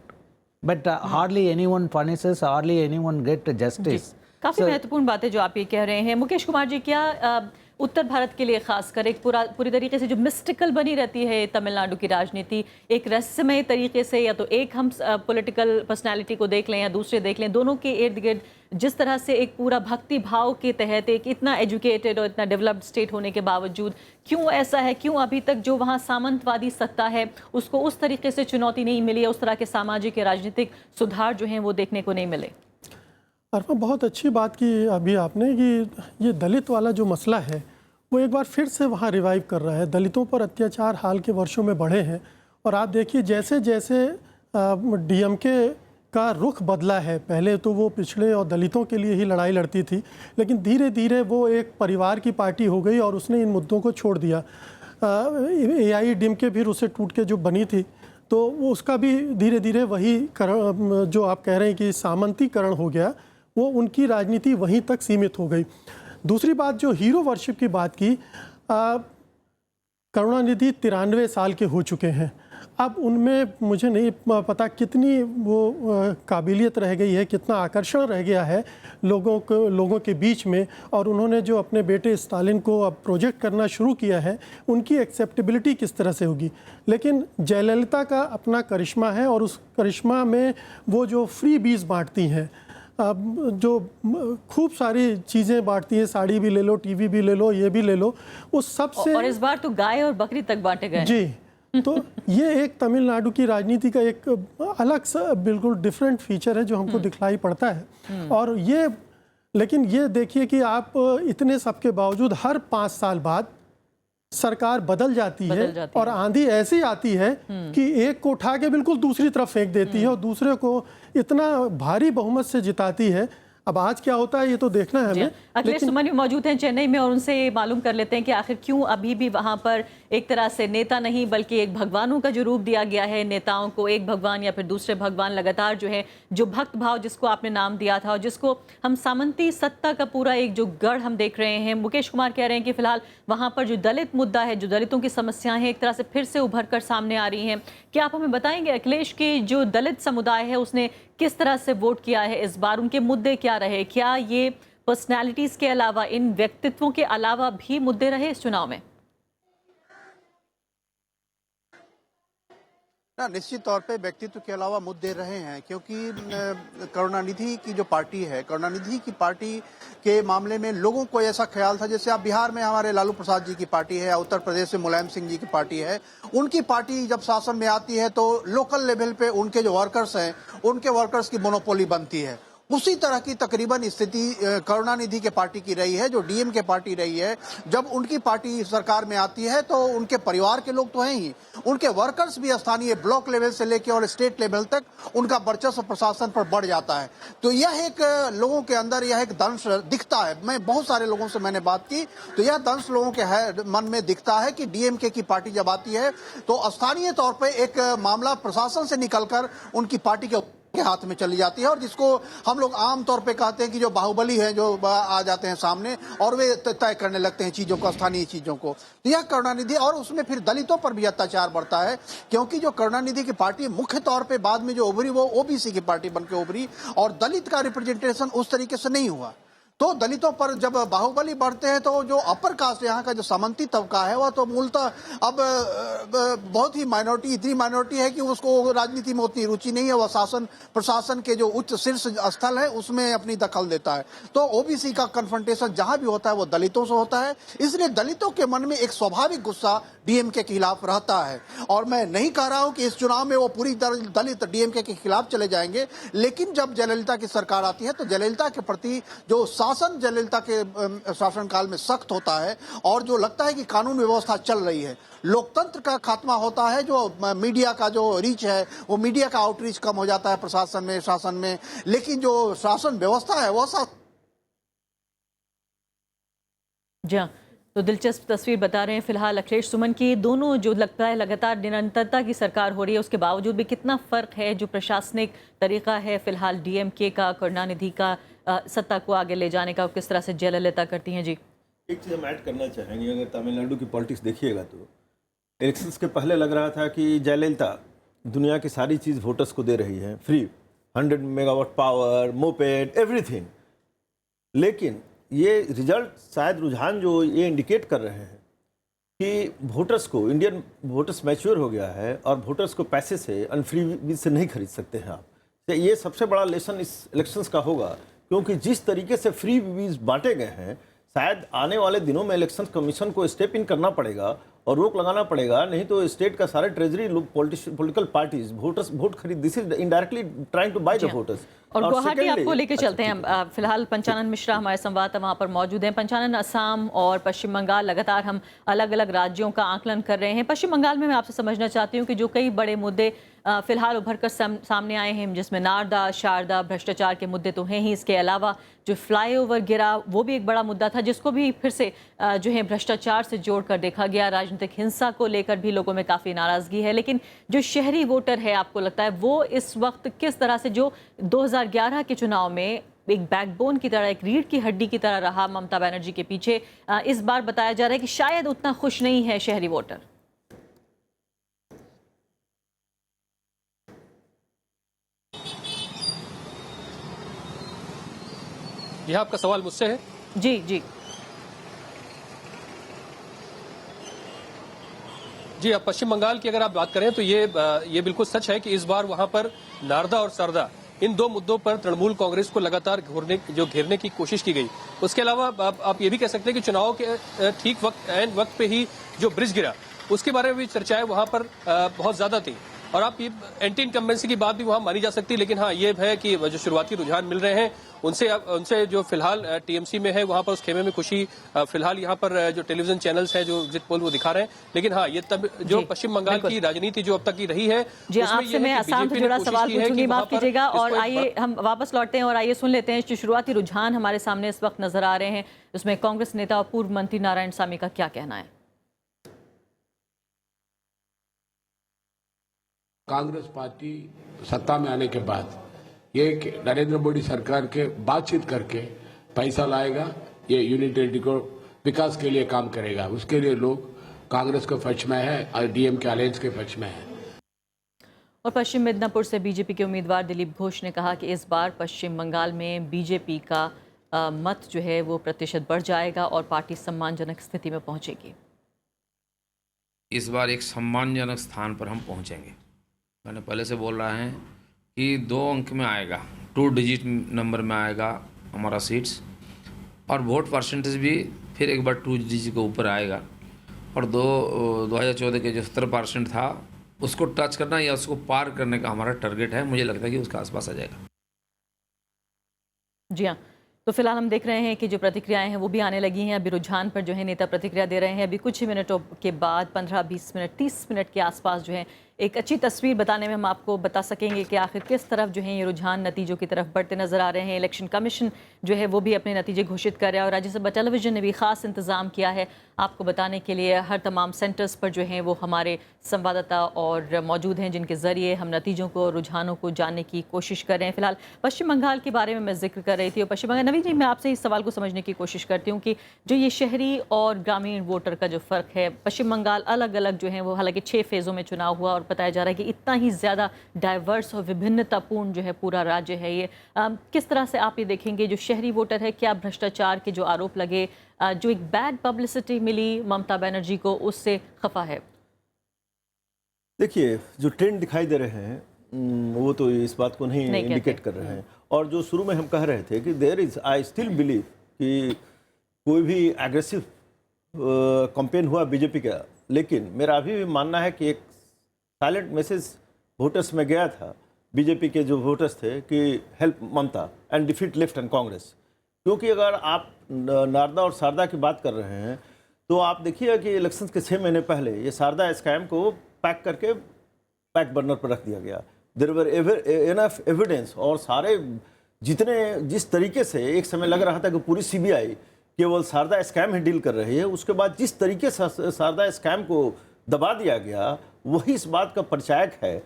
But hardly anyone punishes, hardly anyone get justice. काफी महत्वपूर्ण बात है जो आप ये कह रहे हैं। मुकेश कुमार जी, क्या उत्तर भारत के लिए खासकर एक पूरी तरीके से जो मिस्टिकल बनी रहती है तमिलनाडु की राजनीति, एक रहस्यमय तरीके से, या तो एक हम पॉलिटिकल पर्सनालिटी को देख लें या दूसरे देख लें, दोनों के इर्द गिर्द जिस तरह से एक पूरा भक्ति भाव के तहत एक इतना एजुकेटेड और इतना डेवलप्ड स्टेट होने के बावजूद क्यों ऐसा है, क्यों अभी तक जो वहाँ सामंतवादी सत्ता है उसको उस तरीके से चुनौती नहीं मिली है, उस तरह के सामाजिक या राजनीतिक सुधार जो हैं वो देखने को नहीं मिले? अरफा, बहुत अच्छी बात की अभी आपने कि ये दलित वाला जो मसला है वो एक बार फिर से वहाँ रिवाइव कर रहा है। दलितों पर अत्याचार हाल के वर्षों में बढ़े हैं, और आप देखिए जैसे जैसे डीएमके का रुख बदला है, पहले तो वो पिछड़े और दलितों के लिए ही लड़ाई लड़ती थी, लेकिन धीरे धीरे वो एक परिवार की पार्टी हो गई और उसने इन मुद्दों को छोड़ दिया। AIADMK फिर उससे टूट के जो बनी थी, तो वो उसका भी धीरे धीरे वही जो आप कह रहे हैं कि सामंतीकरण हो गया, वो उनकी राजनीति वहीं तक सीमित हो गई। दूसरी बात, जो हीरो वर्शिप की बात की, करुणानिधि 93 साल के हो चुके हैं। अब उनमें मुझे नहीं पता कितनी वो काबिलियत रह गई है, कितना आकर्षण रह गया है लोगों के बीच में, और उन्होंने जो अपने बेटे स्टालिन को अब प्रोजेक्ट करना शुरू किया है, उनकी एक्सेप्टेबिलिटी किस तरह से होगी। लेकिन जयललिता का अपना करिश्मा है, और उस करिश्मा में वो जो फ्री बीज बांटती हैं, अब जो खूब सारी चीज़ें बांटती हैं, साड़ी भी ले लो, टीवी भी ले लो, ये भी ले लो, उस सब से, और इस बार तो गाय और बकरी तक बांटे गए। जी, तो ये एक तमिलनाडु की राजनीति का एक अलग सा बिल्कुल डिफरेंट फीचर है जो हमको दिखलाई पड़ता है। और ये, लेकिन ये देखिए कि आप इतने सब के बावजूद हर 5 साल बाद सरकार बदल जाती है, और आंधी ऐसी आती है कि एक को उठा के बिल्कुल दूसरी तरफ फेंक देती है और दूसरे को इतना भारी बहुमत से जिताती है। अब आज क्या होता है ये तो देखना है हमें। अखिलेश सुमन भी मौजूद हैं चेन्नई में, और उनसे मालूम कर लेते हैं कि आखिर क्यों अभी भी वहां पर एक तरह से नेता नहीं बल्कि एक भगवानों का जो रूप दिया गया है, नेताओं को एक भगवान या फिर दूसरे भगवान लगातार जो है, जो भक्त भाव जिसको आपने नाम दिया था और जिसको हम सामंती सत्ता का पूरा एक जो गढ़ हम देख रहे हैं। मुकेश कुमार कह रहे हैं कि फिलहाल वहां पर जो दलित मुद्दा है, जो दलितों की समस्याएं हैं, एक तरह से फिर से उभर कर सामने आ रही हैं। क्या आप हमें बताएंगे अखिलेश की जो दलित समुदाय है उसने किस तरह से वोट किया है इस बार, उनके मुद्दे क्या रहे? क्या ये पर्सनैलिटीज के अलावा, इन व्यक्तित्वों के अलावा भी मुद्दे रहे इस चुनाव में? ना, निश्चित तौर पे व्यक्तित्व के अलावा मुद्दे रहे हैं, क्योंकि करुणानिधि की जो पार्टी है, करुणानिधि की पार्टी के मामले में लोगों को ऐसा ख्याल था, जैसे आप बिहार में हमारे लालू प्रसाद जी की पार्टी है, उत्तर प्रदेश में मुलायम सिंह जी की पार्टी है, उनकी पार्टी जब शासन में आती है तो लोकल लेवल पे उनके जो वर्कर्स हैं, उनके वर्कर्स की मोनोपोली बनती है। उसी तरह की तकरीबन स्थिति करुणानिधि के पार्टी की रही है, जो डीएमके पार्टी रही है। जब उनकी पार्टी सरकार में आती है तो उनके परिवार के लोग तो हैं ही, उनके वर्कर्स भी स्थानीय ब्लॉक लेवल से लेकर और स्टेट लेवल तक उनका वर्चस्व प्रशासन पर बढ़ जाता है। तो यह एक लोगों के अंदर यह एक दंश दिखता है। मैं बहुत सारे लोगों से मैंने बात की तो यह दंश लोगों के मन में दिखता है कि डीएमके की पार्टी जब आती है तो स्थानीय तौर पर एक मामला प्रशासन से निकलकर उनकी पार्टी के हाथ में चली जाती है, और जिसको हम लोग आमतौर पे कहते हैं कि जो बाहुबली है, जो आ जाते हैं सामने और वे तय करने लगते हैं चीजों को, स्थानीय चीजों को। तो यह करुणानिधि, और उसमें फिर दलितों पर भी अत्याचार बढ़ता है, क्योंकि जो करुणानिधि की पार्टी मुख्य तौर पे बाद में जो उभरी वो ओबीसी की पार्टी बनकर उभरी, और दलित का रिप्रेजेंटेशन उस तरीके से नहीं हुआ। तो दलितों पर जब बाहुबली बढ़ते हैं तो जो अपर कास्ट, यहाँ का जो सामंती तबका है, वह तो मूलतः अब बहुत ही माइनॉरिटी, इतनी माइनॉरिटी है कि उसको राजनीति में उतनी रुचि नहीं है। वह शासन प्रशासन के जो उच्च शीर्ष स्थल है उसमें अपनी दखल देता है। तो ओबीसी का कन्फ्रंटेशन जहां भी होता है वो दलितों से होता है, इसलिए दलितों के मन में एक स्वाभाविक गुस्सा डीएमके के खिलाफ रहता है। और मैं नहीं कह रहा हूं कि इस चुनाव में वो पूरी दलित डीएमके के खिलाफ चले जाएंगे, लेकिन जब जयललिता की सरकार आती है तो जयललिता के प्रति जो शासन जयललिता के शासनकाल में सख्त होता है, और जो लगता है कि कानून व्यवस्था चल रही है, लोकतंत्र का खात्मा होता है, जो मीडिया का जो रीच है, वो मीडिया का आउटरीच कम हो जाता है प्रशासन में, शासन में, लेकिन जो शासन व्यवस्था है वो जी हाँ। तो दिलचस्प तस्वीर बता रहे हैं फिलहाल अखिलेश सुमन की। दोनों जो लगता है लगातार निरंतरता की सरकार हो रही है, उसके बावजूद भी कितना फर्क है जो प्रशासनिक तरीका है फिलहाल डीएमके का, करुणानिधि का सत्ता को आगे ले जाने का, किस तरह से जयललिता करती हैं। जी, एक चीज़ हम ऐड करना चाहेंगे, अगर तमिलनाडु की पॉलिटिक्स देखिएगा तो इलेक्शंस के पहले लग रहा था कि जयललिता दुनिया की सारी चीज़ वोटर्स को दे रही है, free, 100 megawatt power, moped, everything. लेकिन ये रिजल्ट, शायद रुझान जो ये इंडिकेट कर रहे हैं कि वोटर्स को, इंडियन वोटर्स मैच्योर हो गया है और वोटर्स को पैसे से, अनफ्री बीज से नहीं खरीद सकते हैं आप। तो ये सबसे बड़ा लेसन इस इलेक्शंस का होगा, क्योंकि जिस तरीके से फ्री बीज बांटे गए हैं, शायद आने वाले दिनों में इलेक्शन कमीशन को स्टेप इन करना पड़ेगा और रोक लगाना पड़ेगा, नहीं तो स्टेट का सारे treasury political parties voters vote खरीद, this is indirectly trying to buy the voters. और गुवाहाटी secondly- आपको लेके अच्छा, चलते हैं ठीक है। हम। फिलहाल पंचानन मिश्रा हमारे संवाददाता वहाँ पर मौजूद हैं। पंचानन, असम और पश्चिम बंगाल लगातार हम अलग अलग राज्यों का आकलन कर रहे हैं। पश्चिम बंगाल में मैं आपसे समझना चाहती हूँ कि जो कई बड़े मुद्दे फिलहाल उभर कर सामने आए हैं, जिसमें नारदा, शारदा, भ्रष्टाचार के मुद्दे तो हैं ही, इसके अलावा जो फ्लाईओवर गिरा वो भी एक बड़ा मुद्दा था, जिसको भी फिर से जो है भ्रष्टाचार से जोड़कर देखा गया। राजनीतिक हिंसा को लेकर भी लोगों में काफ़ी नाराज़गी है। लेकिन जो शहरी वोटर है, आपको लगता है वो इस वक्त किस तरह से, जो 2011 के चुनाव में एक बैकबोन की तरह, एक रीढ़ की हड्डी की तरह रहा ममता बनर्जी के पीछे, इस बार बताया जा रहा है कि शायद उतना खुश नहीं है शहरी वोटर? यह आपका सवाल मुझसे है? जी जी जी, अब पश्चिम बंगाल की अगर आप बात करें तो ये बिल्कुल सच है कि इस बार वहां पर नारदा और सरदा, इन दो मुद्दों पर तृणमूल कांग्रेस को लगातार घेरने की कोशिश की गई। उसके अलावा आप ये भी कह सकते हैं कि चुनाव के ठीक ऐन वक्त पे ही जो ब्रिज गिरा, उसके बारे में भी चर्चाएं वहां पर बहुत ज्यादा थी। और आप ये एंटी इनकम्बेंसी की बात भी वहां मानी जा सकती है। लेकिन हाँ, ये है कि जो शुरुआती रुझान मिल रहे हैं उनसे जो फिलहाल टीएमसी में है वहां पर उस खेमे में खुशी फिलहाल यहाँ पर जो टेलीविजन चैनल्स हैं जो एग्जिट पोल वो दिखा रहे हैं। लेकिन हाँ, ये तब जो पश्चिम बंगाल की राजनीति जो अब तक की रही है, जी, आपसे मैं आसाम से जुड़ा सवाल पूछूंगी, माफ कीजिएगा। और आइए हम वापस लौटते हैं और आइए सुन लेते हैं जो शुरुआती रुझान हमारे सामने इस वक्त नजर आ रहे हैं, उसमें कांग्रेस नेता और पूर्व मंत्री नारायण सामी का क्या कहना है। कांग्रेस पार्टी सत्ता में आने के बाद ये नरेंद्र मोदी सरकार के बातचीत करके पैसा लाएगा, ये यूनियन टेरिटरी को विकास के लिए काम करेगा। उसके लिए लोग कांग्रेस के पक्ष में है और डीएम के अलायंस के पक्ष में है। और पश्चिम मिदनापुर से बीजेपी के उम्मीदवार दिलीप घोष ने कहा कि इस बार पश्चिम बंगाल में बीजेपी का मत जो है वो प्रतिशत बढ़ जाएगा और पार्टी सम्मानजनक स्थिति में पहुंचेगी। इस बार एक सम्मानजनक स्थान पर हम पहुंचेंगे। मैंने पहले से बोल रहा है कि 2 अंक में आएगा, 2 डिजिट नंबर में आएगा हमारा सीट्स, और वोट परसेंटेज भी फिर एक बार 2 डिजिट के ऊपर आएगा। और 2014 के जो 70% था उसको टच करना या उसको पार करने का हमारा टारगेट है। मुझे लगता है कि उसके आसपास आ जाएगा। जी हाँ, तो फिलहाल हम देख रहे हैं कि जो प्रतिक्रियाएं हैं वो भी आने लगी हैं। अभी रुझान पर जो है नेता प्रतिक्रिया दे रहे हैं। अभी कुछ ही मिनटों के बाद 15-20 मिनट 30 मिनट के आसपास जो है एक अच्छी तस्वीर बताने में हम आपको बता सकेंगे कि आखिर किस तरफ जो है ये रुझान नतीजों की तरफ बढ़ते नजर आ रहे हैं। इलेक्शन कमीशन जो है वो भी अपने नतीजे घोषित कर रहा है और राज्यसभा टेलीविजन ने भी खास इंतजाम किया है आपको बताने के लिए। हर तमाम सेंटर्स पर जो हैं वो हमारे संवाददाता और मौजूद हैं, जिनके ज़रिए हम नतीजों को, रुझानों को जानने की कोशिश कर रहे हैं। फिलहाल पश्चिम बंगाल के बारे में मैं जिक्र कर रही थी और पश्चिम बंगाल, नवीन जी मैं आपसे इस सवाल को समझने की कोशिश करती हूँ कि जो ये शहरी और ग्रामीण वोटर का जो फ़र्क है, पश्चिम बंगाल अलग अलग जो है वो, हालांकि 6 फेज़ों में चुनाव हुआ और बताया जा रहा है कि इतना ही ज़्यादा डाइवर्स और विभिन्नतापूर्ण जो है पूरा राज्य है ये। किस तरह से आप ये देखेंगे जो शहरी वोटर है, क्या भ्रष्टाचार के जो आरोप लगे, जो एक बैड पब्लिसिटी मिली ममता बनर्जी को, उससे खफा है? देखिए, जो ट्रेंड दिखाई दे रहे हैं वो तो इस बात को नहीं इंडिकेट कर रहे हैं। और जो शुरू में हम कह रहे थे कि there is, I still believe कि कोई भी एग्रेसिव कैंपेन हुआ बीजेपी का, लेकिन मेरा अभी भी मानना है कि एक साइलेंट मैसेज वोटर्स में गया था, बीजेपी के जो वोटर्स थे, कि help Mamata and defeat left and Congress. क्योंकि अगर आप नारदा और शारदा की बात कर रहे हैं तो आप देखिए कि इलेक्शंस के 6 महीने पहले ये शारदा स्कैम को पैक करके पैक बर्नर पर रख दिया गया। देयर वर एनफ एविडेंस, और सारे जिस तरीके से एक समय लग रहा था कि पूरी सीबीआई केवल शारदा स्कैम ही डील कर रही है, उसके बाद जिस तरीके से शारदा स्कैम को दबा दिया गया, वही इस बात का परिचायक है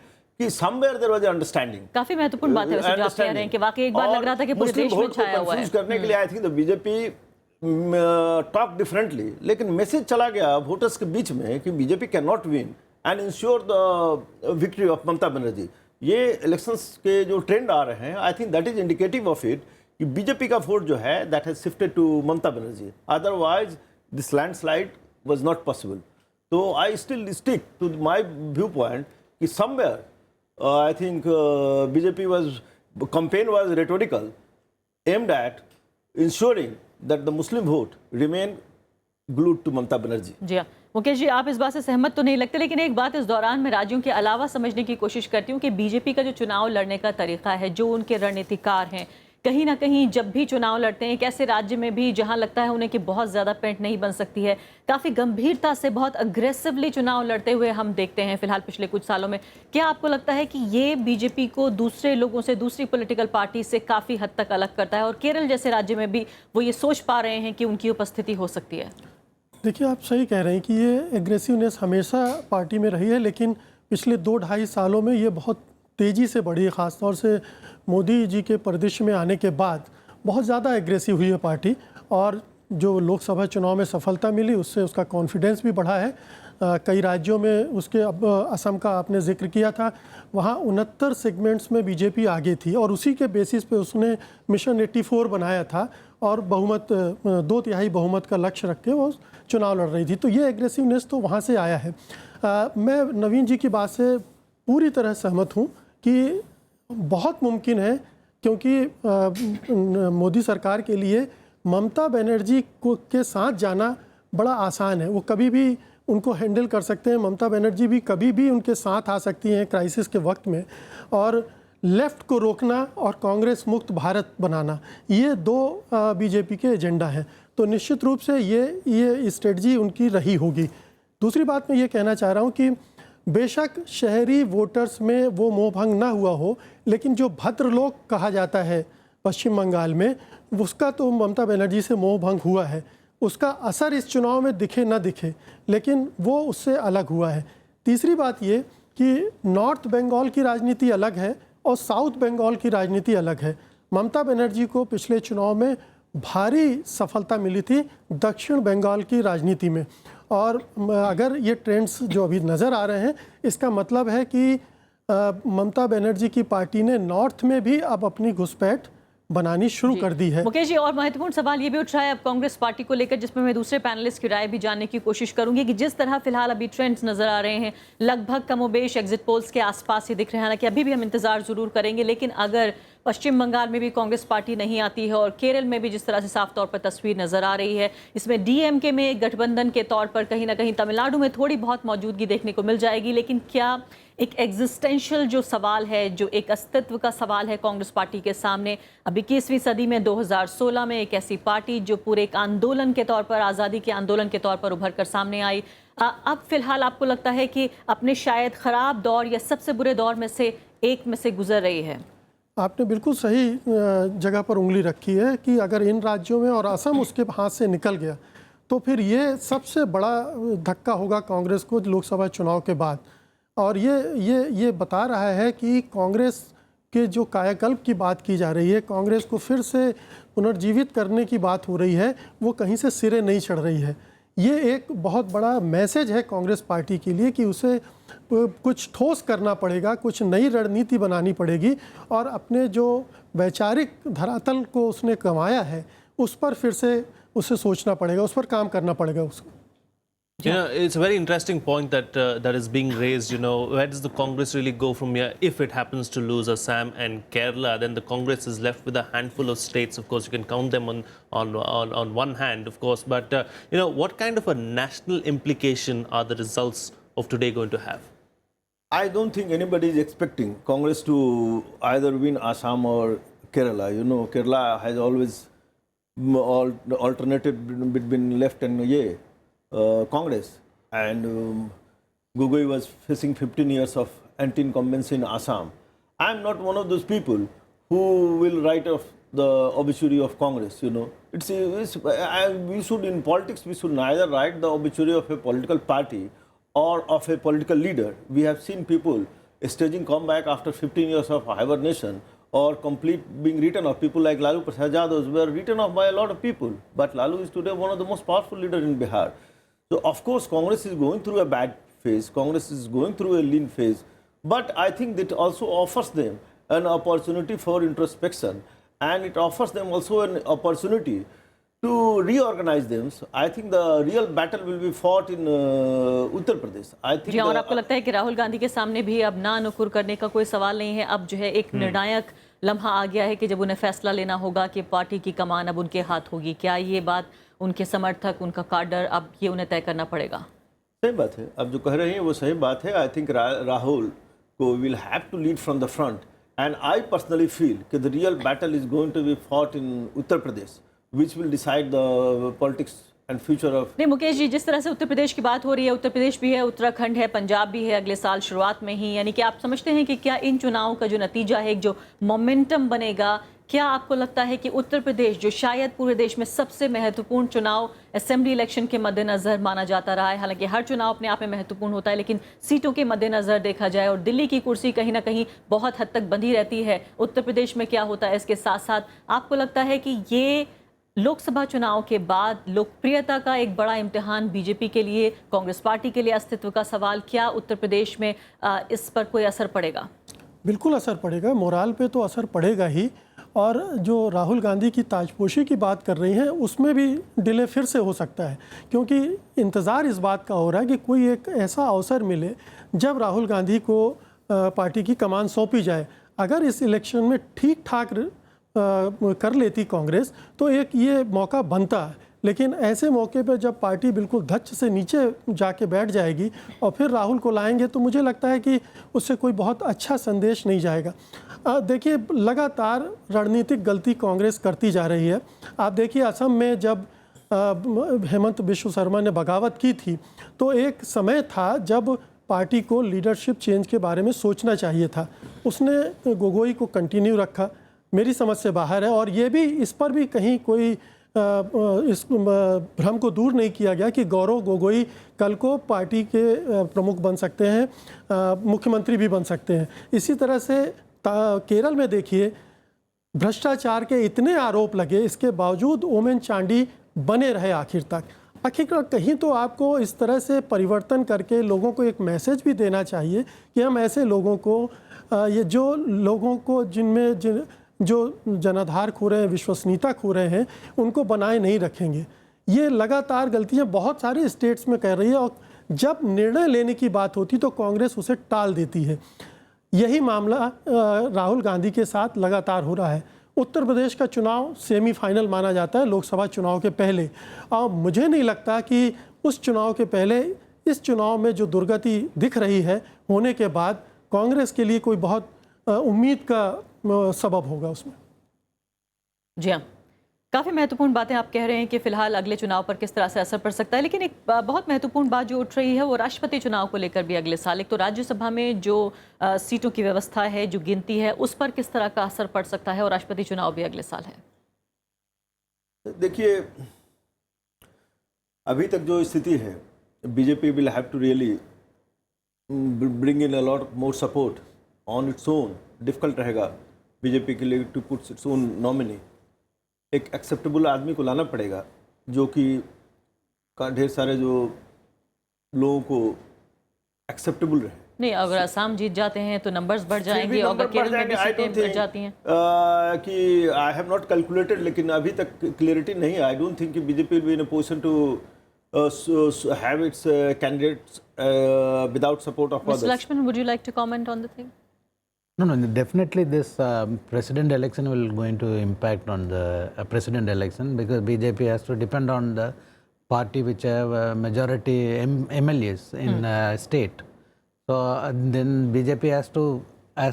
कि समवेयर देयर वाज अंडरस्टैंडिंग। काफी महत्वपूर्ण बात है वैसे जो आप कह रहे हैं कि वाकई एक बार लग रहा था कि पूरे देश में छाया हुआ है। करने के लिए I think the BJP talk differently, लेकिन मैसेज चला गया वोटर्स के बीच में कि BJP can not win and ensure the victory of Mamata Banerjee. ये इलेक्शंस के जो ट्रेंड आ रहे हैं, I think that is indicative of it कि बीजेपी का वोट जो है that has shifted to Mamata Banerjee, otherwise this landslide was not possible. तो I still stick to my view point कि somewhere I think BJP campaign was rhetorical, aimed at ensuring that the Muslim vote remain glued to Mamata Banerjee. जी हाँ, मुकेश जी, आप इस बात से सहमत तो नहीं लगते, लेकिन एक बात इस दौरान मैं राज्यों के अलावा समझने की कोशिश करती हूँ कि बीजेपी का जो चुनाव लड़ने का तरीका है, जो उनके रणनीतिकार हैं, कहीं ना कहीं जब भी चुनाव लड़ते हैं एक ऐसे राज्य में भी जहां लगता है उन्हें कि बहुत ज़्यादा पेंट नहीं बन सकती है, काफ़ी गंभीरता से बहुत अग्रेसिवली चुनाव लड़ते हुए हम देखते हैं फिलहाल पिछले कुछ सालों में। क्या आपको लगता है कि ये बीजेपी को दूसरे लोगों से, दूसरी पॉलिटिकल पार्टी से काफ़ी हद तक अलग करता है, और केरल जैसे राज्य में भी वो ये सोच पा रहे हैं कि उनकी उपस्थिति हो सकती है? देखिए, आप सही कह रहे हैं कि ये एग्रेसिवनेस हमेशा पार्टी में रही है, लेकिन पिछले 2-2.5 सालों में ये बहुत तेज़ी से बढ़ी है। ख़ासतौर से मोदी जी के परिदृश्य में आने के बाद बहुत ज़्यादा एग्रेसिव हुई है पार्टी, और जो लोकसभा चुनाव में सफलता मिली उससे उसका कॉन्फिडेंस भी बढ़ा है। कई राज्यों में उसके, अब असम का आपने जिक्र किया था, वहाँ 69 सेगमेंट्स में बीजेपी आगे थी, और उसी के बेसिस पे उसने मिशन 84 बनाया था और बहुमत 2/3 बहुमत का लक्ष्य रख के वो चुनाव लड़ रही थी। तो ये एग्रेसिवनेस तो वहाँ से आया है। मैं नवीन जी की बात से पूरी तरह सहमत हूँ कि बहुत मुमकिन है, क्योंकि मोदी सरकार के लिए ममता बनर्जी को के साथ जाना बड़ा आसान है। वो कभी भी उनको हैंडल कर सकते हैं। ममता बनर्जी भी कभी भी उनके साथ आ सकती हैं क्राइसिस के वक्त में, और लेफ़्ट को रोकना और कांग्रेस मुक्त भारत बनाना, ये 2 बीजेपी के एजेंडा हैं। तो निश्चित रूप से ये स्ट्रेटजी उनकी रही होगी। दूसरी बात मैं ये कहना चाह रहा हूँ कि बेशक शहरी वोटर्स में वो मोह भंग ना हुआ हो, लेकिन जो भद्र लोग कहा जाता है पश्चिम बंगाल में, उसका तो ममता बनर्जी से मोह भंग हुआ है। उसका असर इस चुनाव में दिखे ना दिखे, लेकिन वो उससे अलग हुआ है। तीसरी बात ये कि नॉर्थ बंगाल की राजनीति अलग है और साउथ बंगाल की राजनीति अलग है। ममता बनर्जी को पिछले चुनाव में भारी सफलता मिली थी दक्षिण बंगाल की राजनीति में, और अगर ये ट्रेंड्स जो अभी नज़र आ रहे हैं, इसका मतलब है कि ममता बनर्जी की पार्टी ने नॉर्थ में भी अब अपनी घुसपैठ बनानी शुरू कर दी है। मुकेश जी, और महत्वपूर्ण सवाल ये भी उठ रहा है अब कांग्रेस पार्टी को लेकर, जिसमें मैं दूसरे पैनलिस्ट की राय भी जानने की कोशिश करूंगी कि जिस तरह फिलहाल अभी ट्रेंड्स नजर आ रहे हैं, लगभग कमोबेश एग्जिट पोल्स के आसपास ही दिख रहे हैं। हालांकि अभी भी हम इंतजार जरूर करेंगे, लेकिन अगर पश्चिम बंगाल में भी कांग्रेस पार्टी नहीं आती है और केरल में भी जिस तरह से साफ तौर पर तस्वीर नजर आ रही है, इसमें डीएमके में एक गठबंधन के तौर पर कहीं ना कहीं तमिलनाडु में थोड़ी बहुत मौजूदगी देखने को मिल जाएगी, लेकिन क्या एक एग्जिस्टेंशियल जो सवाल है, जो एक अस्तित्व का सवाल है कांग्रेस पार्टी के सामने, अब 21वीं सदी में 2016 में एक ऐसी पार्टी जो पूरे एक आंदोलन के तौर पर, आज़ादी के आंदोलन के तौर पर उभर कर सामने आई, अब फिलहाल आपको लगता है कि अपने शायद ख़राब दौर या सबसे बुरे दौर में से एक में से गुजर रही है? आपने बिल्कुल सही जगह पर उंगली रखी है कि अगर इन राज्यों में और असम उसके हाथ से निकल गया तो फिर ये सबसे बड़ा धक्का होगा कांग्रेस को लोकसभा चुनाव के बाद। और ये बता रहा है कि कांग्रेस के जो कायाकल्प की बात की जा रही है, कांग्रेस को फिर से पुनर्जीवित करने की बात हो रही है, वो कहीं से सिरे नहीं चढ़ रही है। ये एक बहुत बड़ा मैसेज है कांग्रेस पार्टी के लिए कि उसे कुछ ठोस करना पड़ेगा, कुछ नई रणनीति बनानी पड़ेगी, और अपने जो वैचारिक धरातल को उसने कमाया है उस पर फिर से उसे सोचना पड़ेगा, उस पर काम करना पड़ेगा उसको। You know, it's a very interesting point that is being raised. You know, where does the Congress really go from here? If it happens to lose Assam and Kerala, then the Congress is left with a handful of states. Of course, you can count them on one hand, of course. But you know, what kind of a national implication are the results of today going to have? I don't think anybody is expecting Congress to either win Assam or Kerala. You know, Kerala has always alternated between left and Congress, and Gogoi was facing 15 years of anti-incumbency in Assam. I am not one of those people who will write off the obituary of Congress. You know, we should, in politics, we should neither write the obituary of a political party or of a political leader. We have seen people staging comeback after 15 years of hibernation, or being written off. People like Lalu Prasad Yadav were written off by a lot of people, but Lalu is today one of the most powerful leaders in Bihar. So of course Congress is going through a bad phase, Congress is going through a lean phase, but I think that also offers them an opportunity for introspection, and it offers them also an opportunity to reorganize them. So I think the real battle will be fought in Uttar Pradesh. I think जी, और आपको लगता है कि राहुल गांधी के सामने भी अब ना नुकुर करने का कोई सवाल नहीं है? अब जो है एक निर्णायक लम्हा आ गया है कि जब उन्हें फैसला लेना होगा कि पार्टी की कमान अब उनके हाथ होगी। क्या ये बात उनके समर्थक, उनका काडर, अब ये उन्हें तय करना पड़ेगा? सही बात है, अब जो कह रहे हैं वो सही बात है। आई थिंक राहुल को will have to lead from the front, and I personally feel कि the real battle is going to be fought in Uttar Pradesh, which will decide the politics and future of. नहीं मुकेश जी, जिस तरह से उत्तर प्रदेश की बात हो रही है, उत्तर प्रदेश भी है, उत्तराखंड है, पंजाब भी है अगले साल शुरुआत में ही, यानी कि आप समझते हैं कि क्या इन चुनावों का जो नतीजा है, एक जो मोमेंटम बनेगा, क्या आपको लगता है कि उत्तर प्रदेश जो शायद पूरे देश में सबसे महत्वपूर्ण चुनाव असेंबली इलेक्शन के मद्देनजर माना जाता रहा है, हालांकि हर चुनाव अपने आप में महत्वपूर्ण होता है, लेकिन सीटों के मद्देनजर देखा जाए और दिल्ली की कुर्सी कहीं ना कहीं बहुत हद तक बंधी रहती है, उत्तर प्रदेश में क्या होता है इसके साथ साथ, आपको लगता है कि ये लोकसभा चुनाव के बाद लोकप्रियता का एक बड़ा इम्तिहान बीजेपी के लिए, कांग्रेस पार्टी के लिए अस्तित्व का सवाल, क्या उत्तर प्रदेश में इस पर कोई असर पड़ेगा? बिल्कुल असर पड़ेगा, मोराल पे तो असर पड़ेगा ही। और जो राहुल गांधी की ताजपोशी की बात कर रही हैं उसमें भी डिले फिर से हो सकता है, क्योंकि इंतज़ार इस बात का हो रहा है कि कोई एक ऐसा अवसर मिले जब राहुल गांधी को पार्टी की कमान सौंपी जाए। अगर इस इलेक्शन में ठीक ठाक कर लेती कांग्रेस तो एक ये मौका बनता है, लेकिन ऐसे मौके पर जब पार्टी बिल्कुल धच्च से नीचे जाके बैठ जाएगी और फिर राहुल को लाएंगे तो मुझे लगता है कि उससे कोई बहुत अच्छा संदेश नहीं जाएगा। देखिए, लगातार रणनीतिक गलती कांग्रेस करती जा रही है। आप देखिए, असम में जब हेमंत बिश्व शर्मा ने बगावत की थी तो एक समय था जब पार्टी को लीडरशिप चेंज के बारे में सोचना चाहिए था, उसने गोगोई को कंटिन्यू रखा, मेरी समझ से बाहर है। और ये भी, इस पर भी कहीं कोई इस भ्रम को दूर नहीं किया गया कि गौरव गोगोई कल को पार्टी के प्रमुख बन सकते हैं, मुख्यमंत्री भी बन सकते हैं। इसी तरह से केरल में देखिए, भ्रष्टाचार के इतने आरोप लगे, इसके बावजूद ओमेन चांडी बने रहे आखिर तक। आखिरकार कहीं तो आपको इस तरह से परिवर्तन करके लोगों को एक मैसेज भी देना चाहिए कि हम ऐसे लोगों को, ये जो लोगों को जिनमें जो जनाधार खो रहे हैं, विश्वसनीयता खो रहे हैं, उनको बनाए नहीं रखेंगे। ये लगातार गलतियां बहुत सारे स्टेट्स में कर रही है और जब निर्णय लेने की बात होती तो कांग्रेस उसे टाल देती है। यही मामला राहुल गांधी के साथ लगातार हो रहा है। उत्तर प्रदेश का चुनाव सेमीफाइनल माना जाता है लोकसभा चुनाव के पहले, और मुझे नहीं लगता कि उस चुनाव के पहले इस चुनाव में जो दुर्गति दिख रही है होने के बाद कांग्रेस के लिए कोई बहुत उम्मीद का सबब होगा उसमें। जी हाँ, काफ़ी महत्वपूर्ण बातें आप कह रहे हैं कि फिलहाल अगले चुनाव पर किस तरह से असर पड़ सकता है, लेकिन एक बहुत महत्वपूर्ण बात जो उठ रही है वो राष्ट्रपति चुनाव को लेकर भी अगले साल। एक तो राज्यसभा में जो सीटों की व्यवस्था है, जो गिनती है, उस पर किस तरह का असर पड़ सकता है, और राष्ट्रपति चुनाव भी अगले साल है। देखिए, अभी तक जो स्थिति है, BJP will have to really bring in a lot more support on its own. Difficult रहेगा बीजेपी के लिए to put its own nominee. एक एक्सेप्टेबल आदमी को लाना पड़ेगा जो कि ढेर सारे जो लोगों को एक्सेप्टेबल रहे। नहीं, अगर असम जीत जाते हैं तो नंबर्स बढ़ जाएंगे, और केरल में भी सीटें बढ़ जाती हैं कि आई हैव नॉट कैलकुलेटेड, लेकिन अभी तक क्लियरिटी नहीं है। आई डोंट थिंक कि BJP will be in a position to have its candidates without support of others. Mr. Lakshman, would you like to comment on the thing? No, definitely this president election will going to impact on the president election, because BJP has to depend on the party which have majority MLAs in state. So then BJP has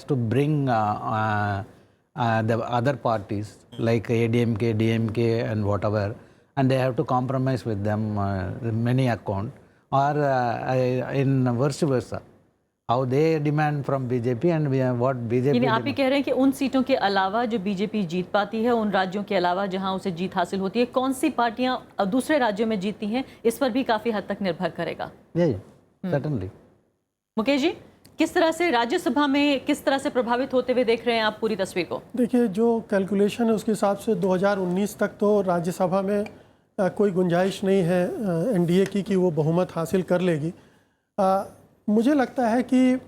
to bring the other parties like ADMK, DMK and whatever, and they have to compromise with them many account, or in vice versa. How they demand from BJP and what BJP. यानी आप ही कह रहे हैं कि उन सीटों के अलावा जो बीजेपी जीत पाती है, उन राज्यों के अलावा जहां उसे जीत हासिल होती है, कौन सी पार्टियां दूसरे राज्यों में जीतती हैं, इस पर भी काफी हद तक निर्भर करेगा। certainly. मुकेश जी, किस तरह से राज्यसभा में किस तरह से प्रभावित होते हुए देख रहे हैं आप पूरी तस्वीर को? देखिए, जो कैलकुलेशन है उसके हिसाब से 2019 तक तो राज्यसभा में कोई गुंजाइश नहीं है एनडीए की कि वो बहुमत हासिल कर लेगी। मुझे लगता है कि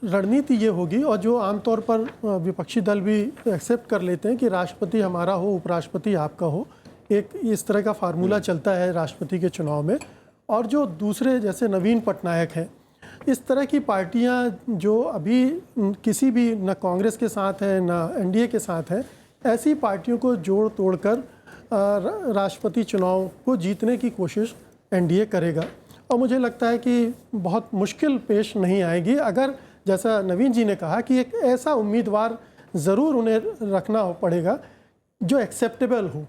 रणनीति ये होगी, और जो आमतौर पर विपक्षी दल भी एक्सेप्ट कर लेते हैं कि राष्ट्रपति हमारा हो, उपराष्ट्रपति आपका हो, एक इस तरह का फार्मूला चलता है राष्ट्रपति के चुनाव में। और जो दूसरे जैसे नवीन पटनायक हैं, इस तरह की पार्टियां जो अभी किसी भी न कांग्रेस के साथ है न एनडीए के साथ है, ऐसी पार्टियों को जोड़ तोड़कर राष्ट्रपति चुनाव को जीतने की कोशिश एनडीए करेगा। और मुझे लगता है कि बहुत मुश्किल पेश नहीं आएगी अगर, जैसा नवीन जी ने कहा, कि एक ऐसा उम्मीदवार ज़रूर उन्हें रखना पड़ेगा जो एक्सेप्टेबल हो।